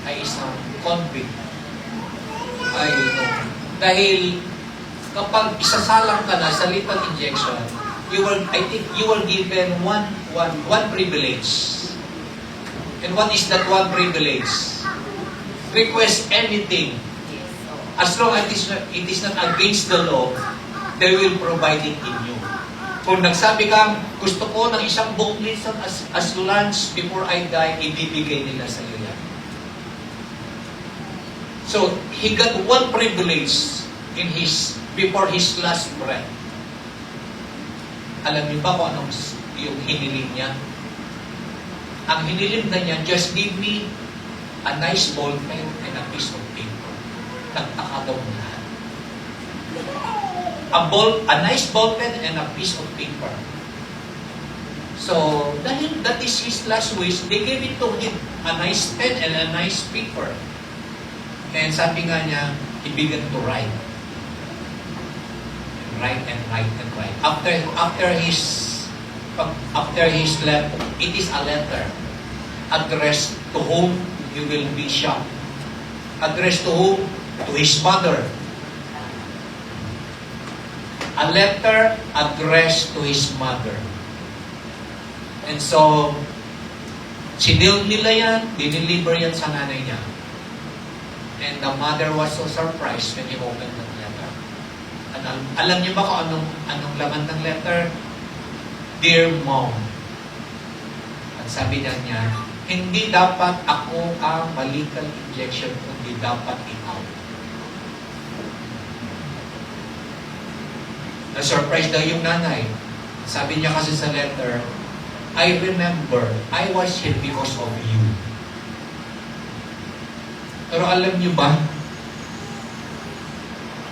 ay isang convict. Dahil kapag isasalang ka na sa lethal injection, I think you were given one privilege. And what is that one privilege? Request anything. Yes. So, As long as it is not against the law, they will provide it in you. Kung nagsabi kang, gusto ko ng isang buong lesson as lunch before I die, ibibigay nila sa iyo yan. So, he got one privilege before his last breath. Alam niyo ba kung anong yung hiniling niya? Ang hiniling na niya, just give me a nice ball pen and a piece of paper. Nagtaka daw lahat. A nice ball pen and a piece of paper. So, dahil that is his last wish, they gave it to him. A nice pen and a nice paper. And sabi nga niya, ibigan to write. Write and write and write. After his letter, it is a letter addressed to whom you will be shocked. Addressed to whom? To his mother. A letter addressed to his mother. And so, sinil nila yan, dineliver yan sa nanay niya. And the mother was so surprised when he opened the letter. And alam niyo ba kung anong laman ng letter? Dear Mom. At sabi niya, hindi dapat ako ang lethal injection, kundi dapat ikaw. Na-surprise daw yung nanay. Sabi niya kasi sa letter, I remember, I was here because of you. Pero alam niyo ba,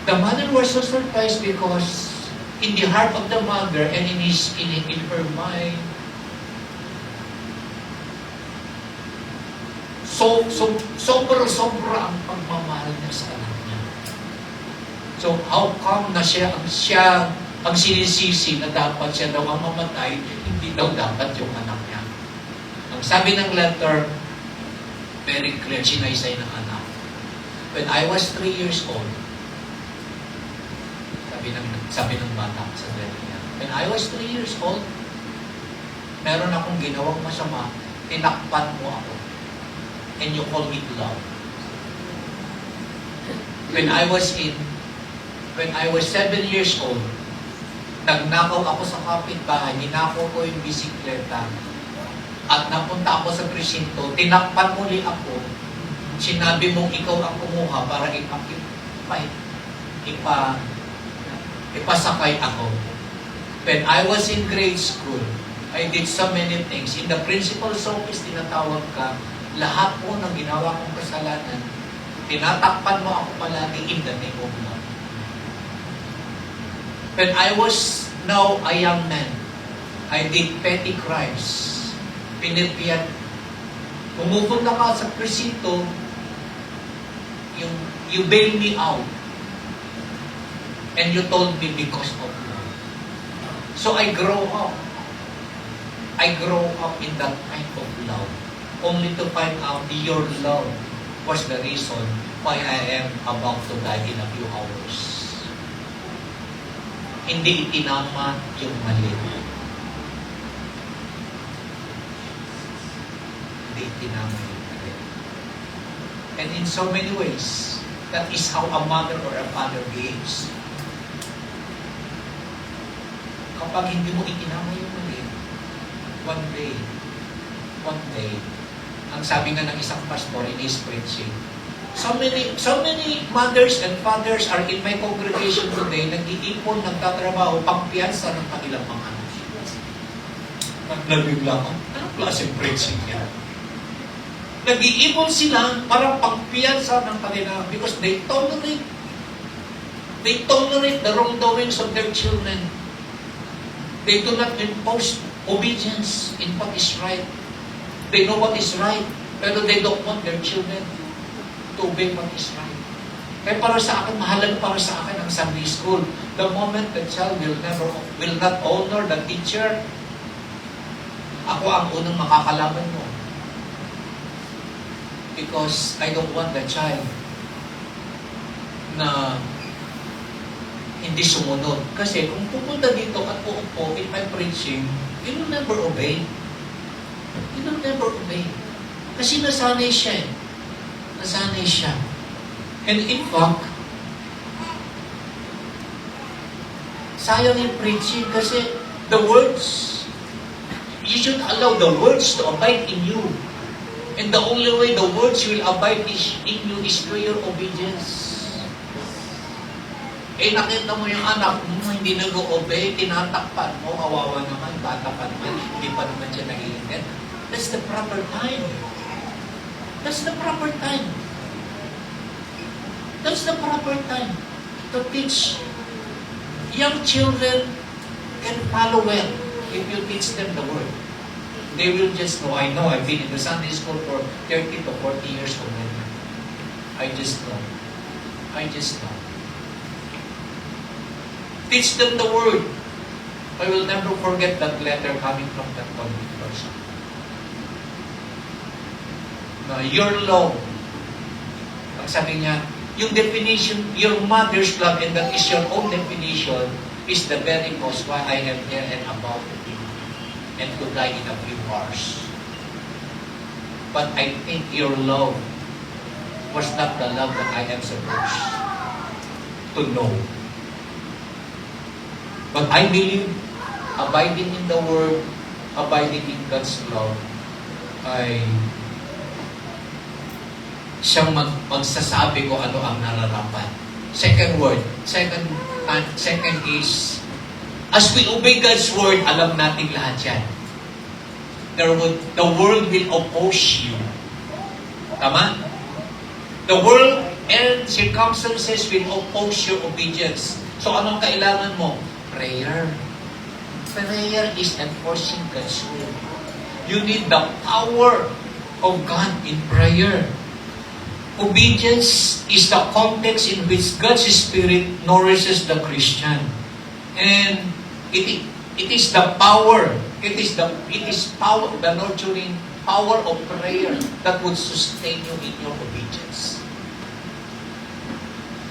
the mother was so surprised because in the heart of the mother and in her mind, sobra ang pagmamahal niya sa anak niya. So how come na siya ang sinisisi na dapat siya daw ang mamatay, hindi daw dapat yung anak niya. Ang sabi ng letter, very clear, sinaysay ng anak. When I was 3 years old, sabi ng bata sa letter niya, when I was 3 years old, meron akong ginawang masama, tinakpan mo ako. And you call me love. When I was 7 years old, nagnakaw ako sa kapitbahay, ninakaw ko yung bisikleta, at napunta ako sa presinto, tinakpan muli ako, sinabi mong ikaw ang kumuha para ipasakay ako. When I was in grade school, I did so many things. In the principal's office, tinatawag ka, lahat po ng ginawa kong kasalanan, tinatakpan mo ako palagi in the name of love. When I was now a young man, I did petty crimes. Pinirpiyan. Pumupunta ka sa presinto, you bail me out. And you told me because of love. So I grow up. I grow up in that kind of love. Only to find out your love was the reason why I am about to die in a few hours. Hindi itinama yung mali. Hindi itinama yung mali. And in so many ways, that is how a mother or a father behaves. Kapag hindi mo itinama yung mali, one day, ang sabi nga ng isang pastor in his preaching, so many mothers and fathers are in my congregation today, nag-iipon, nagtatrabaho, pangpiyansa ng kanilang mga anak. Nagbibigla ko, anong klaseng preaching yan? Nag-iipon sila para pangpiyansa ng kanilang, because they tolerate the wrongdoings of their children. They do not impose obedience in what is right. They know what is right, pero they don't want their children to obey what is right. Kaya para sa akin, mahalaga para sa akin ang Sunday school. The moment the child will not honor the teacher, ako ang unang makakalaban mo. Because I don't want the child na hindi sumunod. Kasi kung pupunta dito at uupo in my preaching, you will never obey. You will never obey. Kasi nasanay siya eh. Nasanay siya. And in fact, sayang yung preaching kasi the words, you should allow the words to abide in you. And the only way the words will abide in you is through your obedience. Eh, nakita mo yung anak mo, hindi nag-obey, tinatakpan mo, kawawa naman, bata pa naman, hindi pa naman siya nag-iingat. That's the proper time. That's the proper time. That's the proper time to teach. Young children can follow well if you teach them the word. They will just know. I know, I've been in the Sunday school for 30 to 40 years already. I just know. Teach them the word. I will never forget that letter coming from that convict person. Now, your love, ang sabi niya, yung definition, your mother's love, and that is your own definition, is the very cause why I am here and about to be and to die in a few hours. But I think your love was not the love that I am supposed to know. But I believe, abiding in the Word, abiding in God's love, ay siyang magsasabi ko ano ang nararapat. Second is, as we obey God's Word, alam natin lahat yan. The world will oppose you. Tama? The world and circumstances will oppose your obedience. So anong kailangan mo? Prayer. Prayer is enforcing God's will. You need the power of God in prayer. Obedience is the context in which God's Spirit nourishes the Christian. And it is the power, the nurturing power of prayer that would sustain you in your obedience.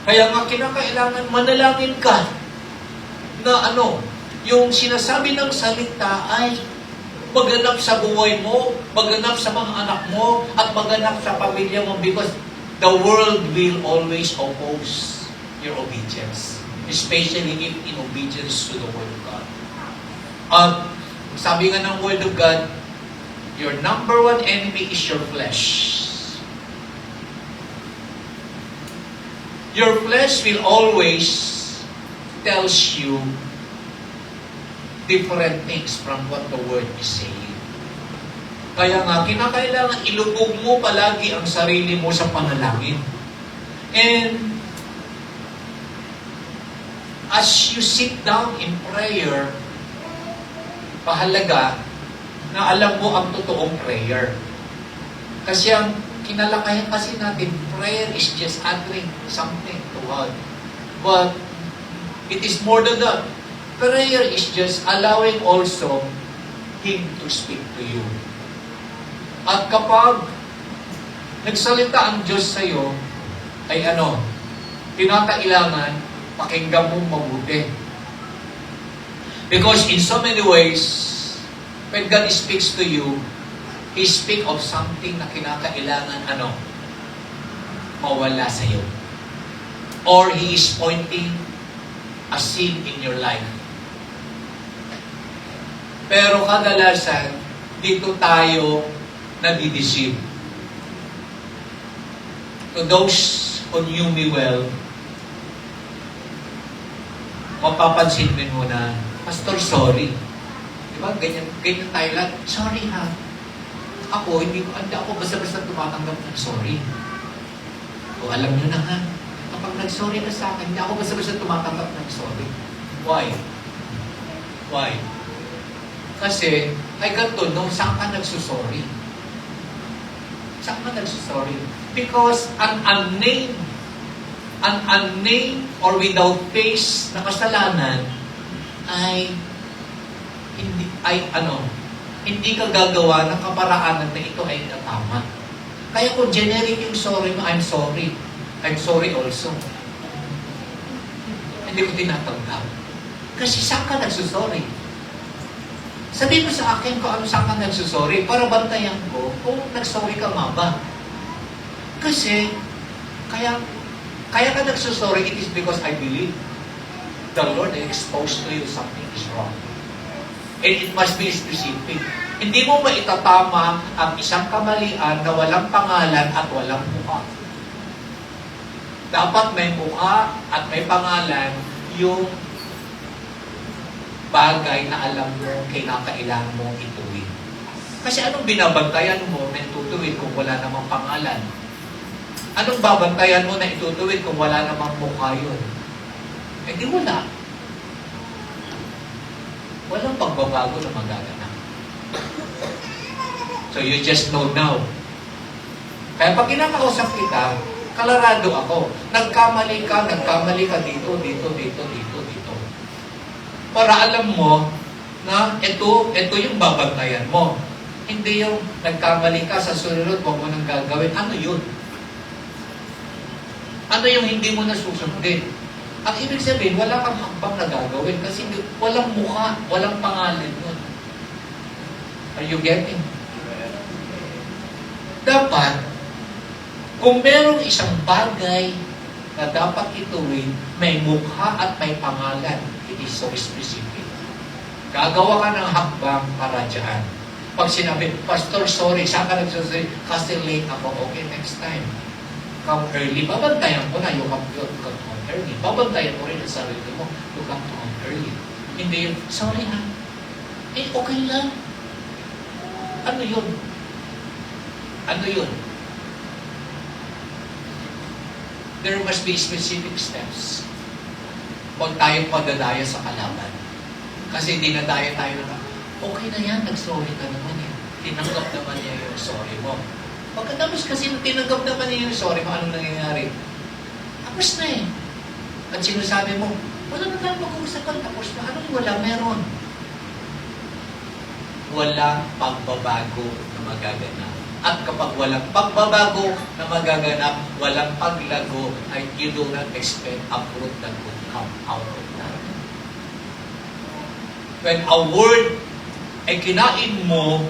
Kaya nga kinakailangan manalangin ka na yung sinasabi ng salita ay maganap sa buhay mo, maganap sa mga anak mo, at maganap sa pamilya mo because the world will always oppose your obedience. Especially if in obedience to the Word of God. At sabi nga ng Word of God, your number one enemy is your flesh. Your flesh will always tells you different things from what the Word is saying. Kaya nga, kinakailangan ilubog mo palagi ang sarili mo sa panalangin. And as you sit down in prayer, pahalaga na alam mo ang totoong prayer. Kasi ang kinalakayan kasi natin, prayer is just uttering something to God. But it is more than that. Prayer is just allowing also Him to speak to you. At kapag nagsalita ang Diyos sa iyo, ay kinakailangan pakinggan mo mabuti. Because in so many ways, when God speaks to you, He speaks of something na kinakailangan mawala sa iyo. Or He is pointing a sin in your life. Pero kadalasan, dito tayo nadideceive. To those who knew me well, mapapansin mo na, Pastor, sorry. Diba? Ganyan tayo lahat. Sorry ha. Hindi ako basta-basta tumatanggap ng sorry. O alam nyo na ha, kapag nag-sorry ka sa akin, hindi ako basta-basta tumatanggap ng sorry. Why? Why? Kasi, ay ganito, saan ka nagsusorry? Saan ka nagsusorry? Because an unnamed or without face na kasalanan ay hindi ka gagawa ng kaparaanan na ito ay tama. Kaya kung generic yung sorry mo, I'm sorry. I'm sorry also. Hindi ko tinatanggap. Kasi saan ka nagsusorry? Sabihin mo sa akin kung saan ka nagsusorry para bantayan ko kung nagsorry ka nga ba. Kasi, kaya ka nagsusorry, it is because I believe the Lord exposed to you something is wrong. And it must be specific. Hindi mo maitatama ang isang kamalian na walang pangalan at walang mukha. Dapat may mukha at may pangalan yung bagay na alam mo, kinakailangan mo ituwid. Kasi anong binabantayan mo na itutuwid kung wala namang pangalan? Anong babantayan mo na itutuwid kung wala namang mukha yun? Eh di wala. Walang pagbabago na magaganap. So you just know now. Kaya pag kinakausap kita, kalarado ako. Nagkamali ka dito. Para alam mo na ito yung babantayan mo. Hindi yung nagkamali ka sa sunod, huwag mo nang gagawin. Ano yun? Ano yung hindi mo nasusundin? Ang ibig sabihin, wala kang hakbang na gagawin kasi walang mukha, walang pangalan yun. Are you getting? Dapat, kung merong isang bagay na dapat ituwid, may mukha at may pangalan. It is so specific. Gagawa ka ng hakbang para dyan. Pag sinabi, Pastor, sorry, saan ka nagsasabi? Kasi late ako. Okay, next time. Come early. Babantayan ko na, you come home early. Babantayan mo rin ang sarili mo, you come home early. Hindi yun, sorry ha. Okay lang. Ano yun? Ano yun? There must be specific steps. Huwag tayong padadaya sa kalaban. Kasi dinadaya tayo na, okay na yan, nag-sorry ka naman eh. Tinanggap naman niya yung sorry mo. Pagkatapos kasi tinanggap naman niya yung sorry mo, anong nangyayari? Tapos na eh. At sinasabi mo, Wala na tayong mag-uusapan. Tapos na, anong wala? Meron. Walang pagbabago na magaganap. At kapag walang pagbabago na magaganap, walang paglago, ay you do not expect a fruit that would come out of that. When a word ay kinain mo,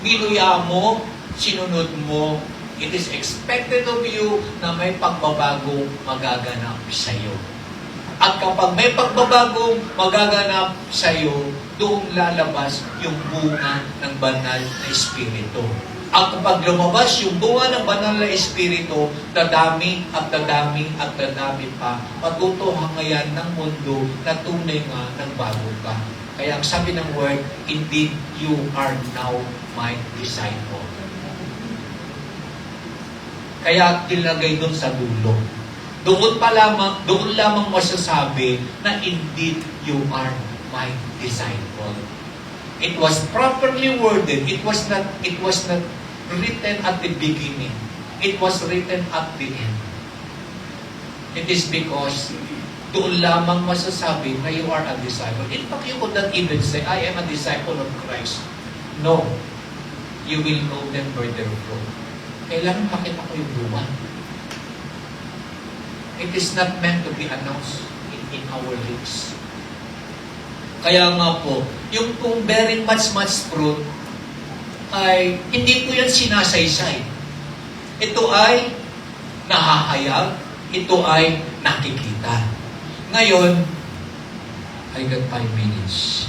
niluya mo, sinunod mo, it is expected of you na may pagbabagong magaganap sa iyo. At kapag may pagbabagong magaganap sa iyo, doon lalabas yung bunga ng banal na Espiritu. At kapag lumabas yung bunga ng banal na Espiritu, dadami at dadami at dadami pa, patutuhangayan ng mundo na tunay nga nagbago ka. Kaya ang sabi ng word, indeed, you are now my disciple. Kaya tinagay doon sa dulo. Doon lamang masasabi na indeed you are my disciple. It was properly worded. It was not written at the beginning. It was written at the end. It is because doon lamang masasabi na you are a disciple. In fact, you could not even say, I am a disciple of Christ. No. You will know them by their fruit. Kailangan makita ko yung bunga. It is not meant to be announced in our lips. Kaya nga po, yung kung bearing much fruit, ay hindi po yan sinasaysay. Ito ay nahahayag, ito ay nakikita. Ngayon, I got 5 minutes.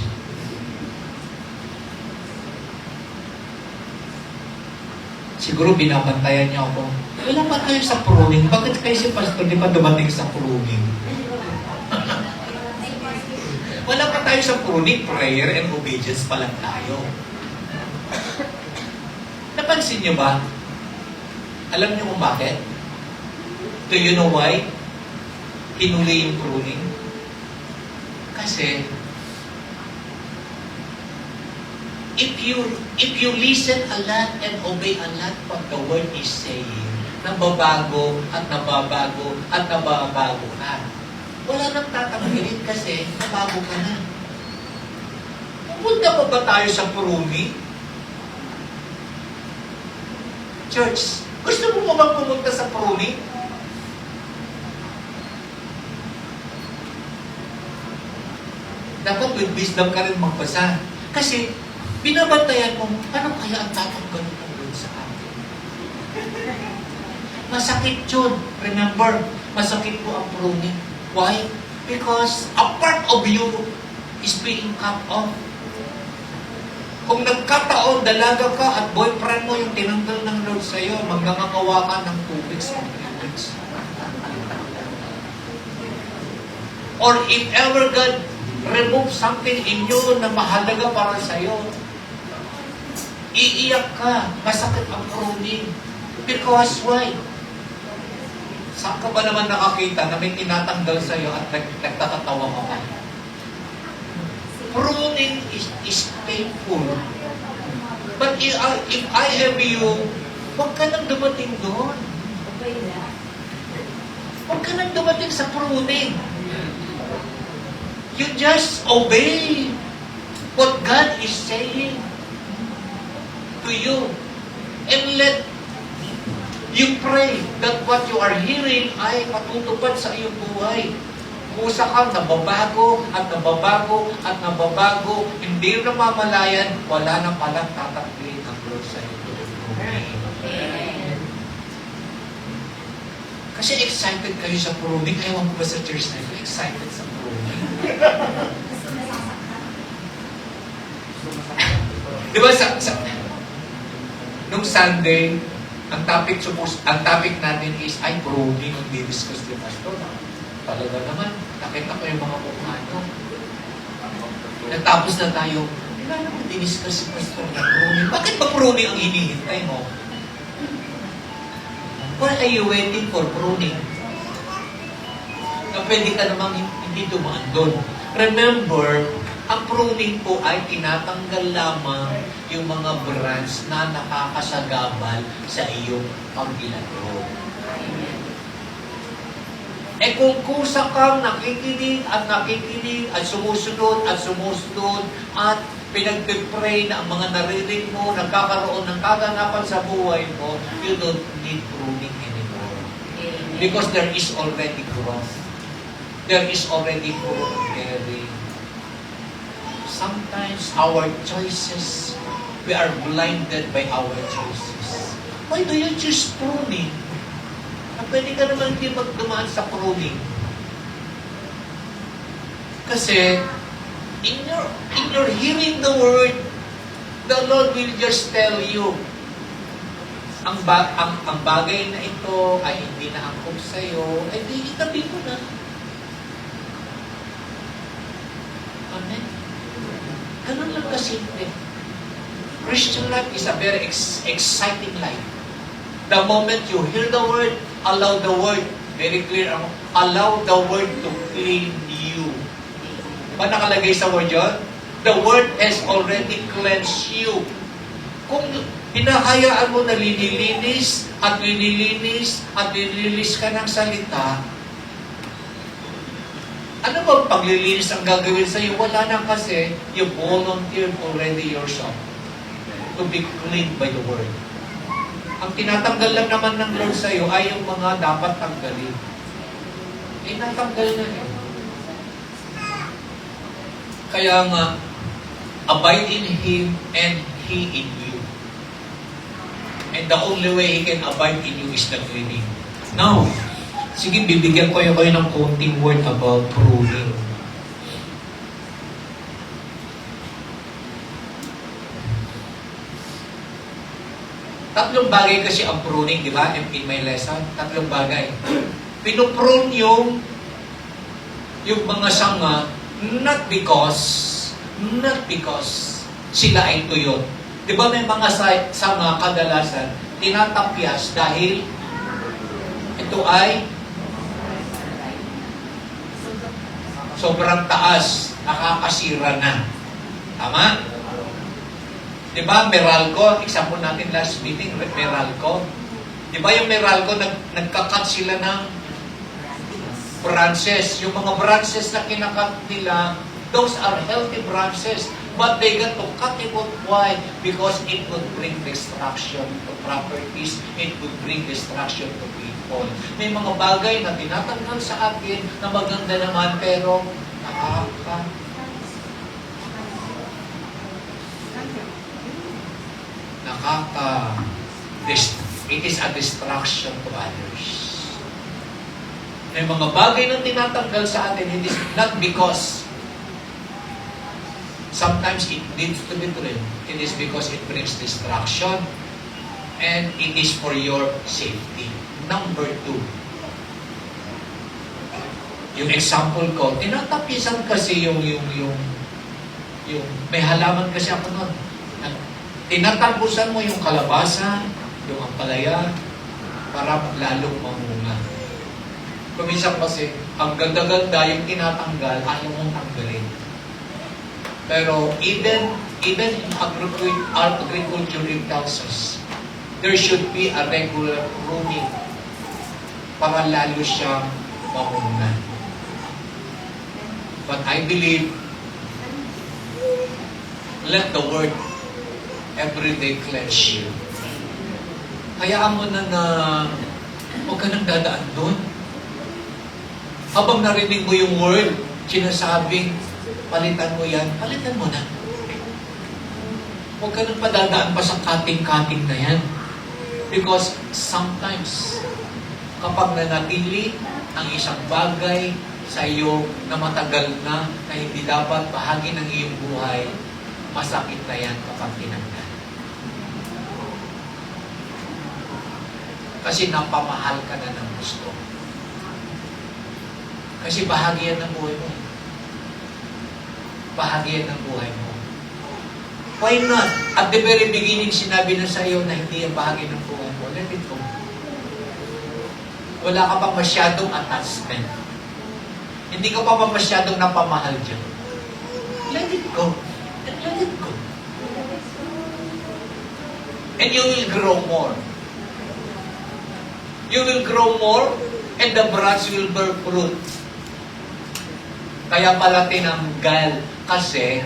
Siguro binabantayan niyo ako. Wala pa kayo sa pruning. Bakit kayo si Pastor di pa dumating sa pruning? Wala pa tayo sa pruning. Prayer and obedience pa lang tayo. Napansin niyo ba? Alam niyo kung bakit? Do you know why? Hinuli yung pruning? Kasi if you listen a lot and obey a lot what the word is saying, nababago at nababago at nababago ka. Wala nang tatanggalin kasi nabago ka na. Pupunta pa ba tayo sa pruning? Church, gusto mo ba pumunta sa pruning? Dapat with wisdom ka rin magbasa. Kasi, binabantayan mo, ano kaya ang tatanggal ko doon sa akin? Masakit yun. Remember, masakit po ang pruning. Why? Because a part of you is being cut off. Kung nagkataon, dalaga ka at boyfriend mo yung tinanggal ng Lord sa'yo, magngangawa ka ng 2 weeks or 3 weeks. Or if ever God remove something in you na mahalaga para sa'yo, iiyak ka, masakit ang pruning. Because why? Saan ka ba naman nakakita na may tinatanggal sa'yo at nagtatatawa ka pa? Pruning is painful. But if I have you, huwag ka nang dumating doon. Huwag ka nang dumating sa pruning. You just obey what God is saying to you. And let you pray that what you are hearing ay matutupad sa iyong buhay. Kusa kang nababago at nababago at nababago, hindi na mamalayan, wala na palang tatakbilin ang Lord sa iyo. Kasi excited kayo sa pruning. Ewan ko ba sa church na ito? Excited sa pruning. Di ba nung Sunday, ang topic natin is, ay, pruning ang di-discuss ni Pastor. Talaga naman, nakita ko yung mga mukha nyo. Natapos na tayo, wala naman di-discuss si Pastor na pruning. Bakit ba pruning ang hinihintay mo? Why are you waiting for pruning? Na pwede ka namang hindi dumaan doon. Remember, ang pruning po ay tinatanggal lamang yung mga branch na nakakasagabal sa iyong pagbilago. Eh kung kusa kang nakikinig at sumusunod at pinagpipray na ang mga narinig mo, nagkakaroon ng kaganapan sa buhay mo, you don't need pruning anymore. Amen. Because there is already growth. There is already fruit bearing. Sometimes our choices, we are blinded by our choices. Why do you choose pruning? Pwede ka naman hindi magdumaan sa pruning. Kasi, in your hearing the word, the Lord will just tell you, ang bagay na ito ay hindi na angkop sa'yo, ay di itabi mo na. Amen? Ganun lang kasimple. Christian life is a very exciting life. The moment you hear the word, allow the word, very clear, allow the word to clean you. Ba nakalagay sa word yun? The word has already cleansed you. Kung hinahayaan mo na linilinis ka ng salita, ano bang paglilinis ang gagawin sa'yo? Wala na kasi you volunteered already yourself to be cleaned by the word. Ang tinatanggal lang naman ng Lord sa'yo ay yung mga dapat tanggalin. Eh, natanggal na eh. Kaya nga, abide in Him and He in you. And the only way He can abide in you is the cleaning. Now, sige, bibigyan ko kayo ng konting word about pruning. Tatlong bagay kasi ang pruning, di ba? In my lesson, tatlong bagay. Pinuprune yung mga sanga, not because sila ay tuyot. Di ba may mga sanga kadalasan, tinatapyas dahil ito ay sobrang taas, nakakasira na. Tama? Di ba, Meralco, example natin last meeting, Meralco. Di ba yung Meralco, nagkakat sila ng branches. Yung mga branches na kinakat nila, those are healthy branches. But they got to cut it off. Why? Because it would bring destruction to properties. It would bring destruction to people. May mga bagay na tinatanggal sa atin na maganda naman, pero it is a distraction to others. May mga bagay na tinatanggal sa atin, it is not because sometimes it needs to be trimmed. It is because it brings distraction and it is for your safety. Number 2. Yung example ko, tinatapisan kasi yung may halaman kasi ako nun. Tinatalbusan mo yung kalabasa, yung ampalaya, para lalong mamunga. Kuminsan kasi, ang ganda-ganda yung tinatanggal, ayaw mong tanggalin. Pero even in agriculture it tells us, there should be a regular pruning para lalo siyang mamunga. But I believe, let the word everyday cleanse you. Hayaan mo na huwag ka nang dadaan doon. Habang narinig mo yung word, sinasabing, palitan mo yan, palitan mo na. Huwag ka nang padadaan pa sa cutting-cutting na yan. Because sometimes, kapag nanatili ang isang bagay sa iyo na matagal na hindi dapat bahagi ng iyong buhay, masakit na yan kapag tinanggal. Kasi napamahal ka na ng gusto. Kasi bahagi yan ng buhay mo. Bahagi yan ng buhay mo. Why not? At the very beginning, sinabi na sa iyo na hindi yan bahagi ng buhay mo. Let it go. Wala ka pa masyadong attachment. Hindi ka pa masyadong napamahal dyan. Let it go. And let it go. And you will grow more. You will grow more and the branch will bear fruit. Kaya pala tinanggal kasi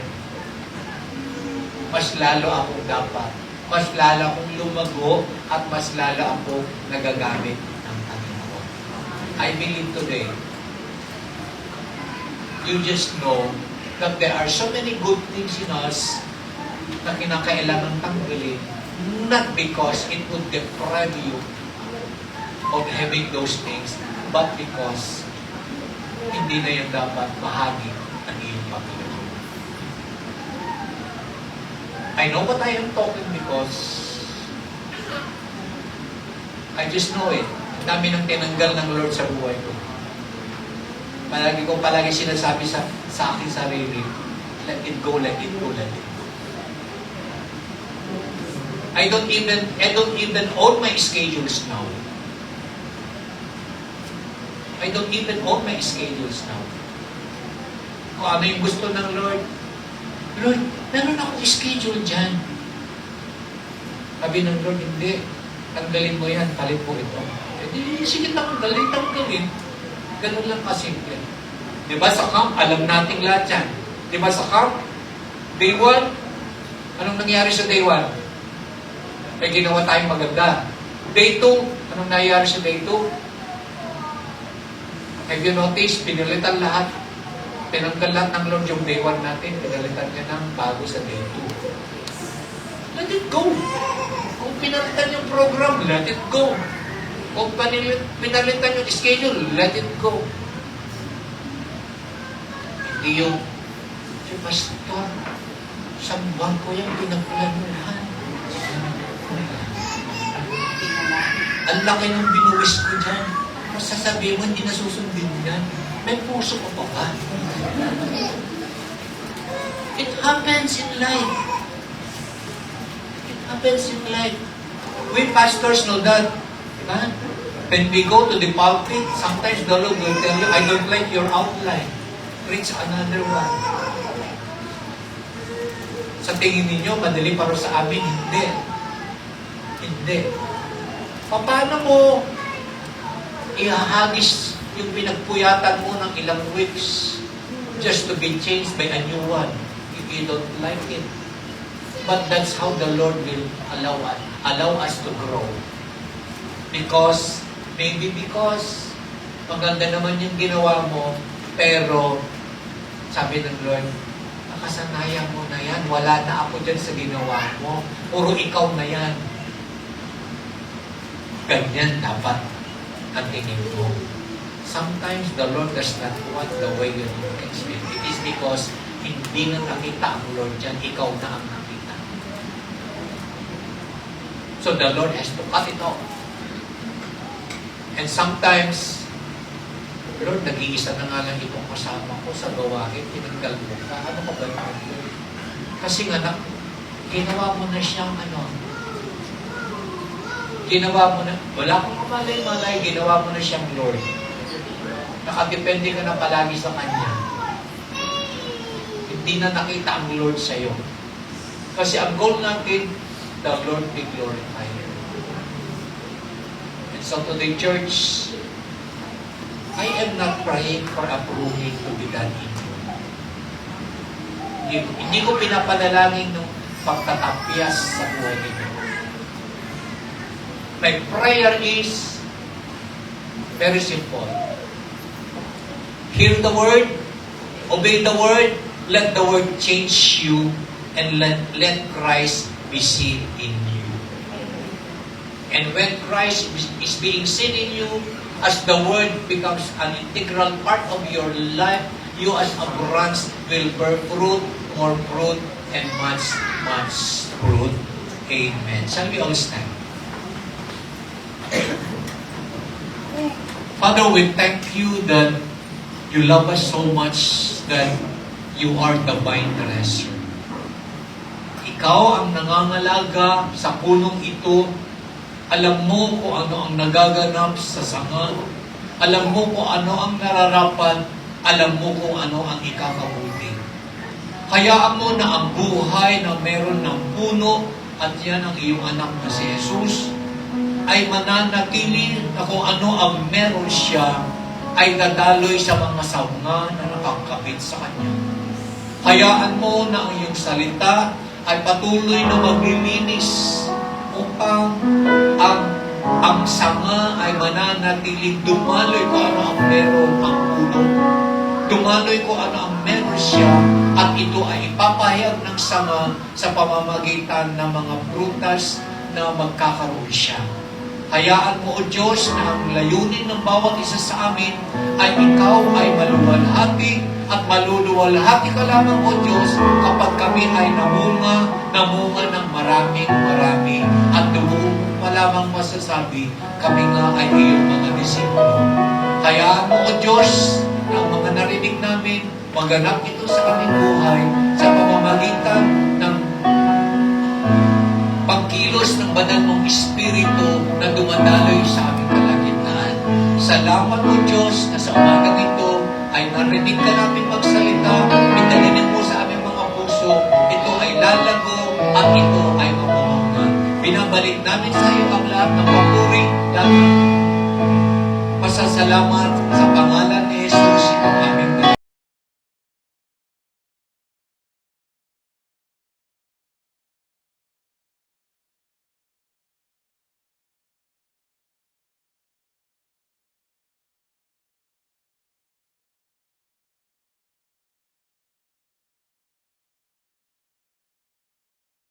mas lalo akong dapat, mas lalo akong lumago at mas lalo akong nagagamit ng Panginoon. I believe today, you just know that there are so many good things in us na kinakailangan tanggalin, not because it would deprive you of having those things, but because hindi na yan dapat bahagi ng iyong Panginoon. I know what I am talking because I just know it. Ang dami nang tinanggal ng Lord sa buhay ko. Palagi sinasabi sa aking sarili, let it go, let it go, let it go. I don't even own my schedules now. I don't even own my schedules now. Kung ano yung gusto ng Lord, Lord, meron akong schedule dyan. Sabi ng Lord, hindi. Tanggalin mo yan, palit mo ito. Eh, sige, tanggalin. Ganun lang kasimple. Di ba sa camp, alam nating lahat yan. Di ba sa camp, day 1, anong nangyari sa day 1? May ginawa tayong maganda. Day 2, anong nangyari sa day 2? Have you noticed, pinalitan lahat. Tinanggal lahat ng Lord yung day 1 natin, pinalitan niya ng bago sa day 2. Let it go. Kung pinalitan yung program, let it go. Kung pinalitan yung schedule, let it go. Hindi yung, si Pastor, isang buwan ko yan, pinagplanuhan. Ang laki ng binuwis ko dyan. Masasabi mo, hindi nasusundin yan. May puso ko pa ba? It happens in life. It happens in life. We pastors know that. Diba? When we go to the pulpit, sometimes the Lord will tell you, I don't like your outline. Preach another one. Sa tingin ninyo, madali para sa amin, hindi. Hindi. Paano mo ihahagis yung pinagpuyatan mo ng ilang weeks just to be changed by a new one if you don't like it? But that's how the Lord will allow us to grow. Because maganda naman yung ginawa mo, pero sabi ng Lord, nakasanayan mo na yan, wala na ako dyan sa ginawa mo, puro ikaw na yan. Ganyan dapat ang tingin mo. Sometimes the Lord does not want the way you expect. It is because hindi na nakita ang Lord dyan, ikaw na ang nakita. So the Lord has to cut it off. And sometimes, Lord, nag-iisa na nga lang itong kasama ko sa gawain, tinanggal mo ka. Ano ka ba naman? Kasi nga, ginawa mo na siyang ginawa mo na, wala kang malay-malay, ginawa mo na siyang Lord. Nakadepende ka na palagi sa Kanya. Hindi na nakita ang Lord sa'yo. Kasi ang goal natin, the Lord be glorified. And so to the church, I am not praying for approving to be done in you. Hindi ko pinapanalangin ng pagtatapyas sa buhay ninyo. My prayer is very simple. Hear the word, obey the word, let the word change you, and let Christ be seen in you. And when Christ is being seen in you, as the word becomes an integral part of your life, you as a branch will bear fruit, more fruit, and much fruit. Amen. Shall we all stand? Father, we thank you that you love us so much that you are the vine dresser. Ikaw ang nangangalaga sa punong ito. Alam mo kung ano ang nagaganap sa sanga. Alam mo kung ano ang nararapat. Alam mo kung ano ang ikakabuti. Hayaan mo na ang buhay na meron ng puno at yan ang iyong anak na si Jesus ay mananatili na kung ano ang meron siya, ay dadaloy sa mga sanga na nakakapit sa kanya. Hayaan mo na ang iyong salita ay patuloy na maglilinis upang ang sanga ay mananatiling dumaloy kung ano ang meron ang puno. Dumaloy kung ano ang meron siya, at ito ay ipapahayag ng sanga sa pamamagitan ng mga prutas na magkakaroon siya. Hayaan mo, O Diyos, na ang layunin ng bawat isa sa amin ay ikaw ay maluwalhati at maluluwalhati ka lamang, O Diyos, kapag kami ay namunga ng marami at doon pa lamang masasabi, kami nga ay iyong mga disipulo. Hayaan mo, O Diyos, na ang mga narinig namin, maganap ito sa aming buhay sa pamamagitan ng pagkilos ng banal mong Espiritu na dumadaloy sa aming kalagitnaan. Salamat, O Diyos, na sa umagang ito ay narinig ka namin magsalita, italinig mo sa aming mga puso, ito ay lalago at ito ay mapumunga. Binabalik namin sa iyo ang lahat ng papuri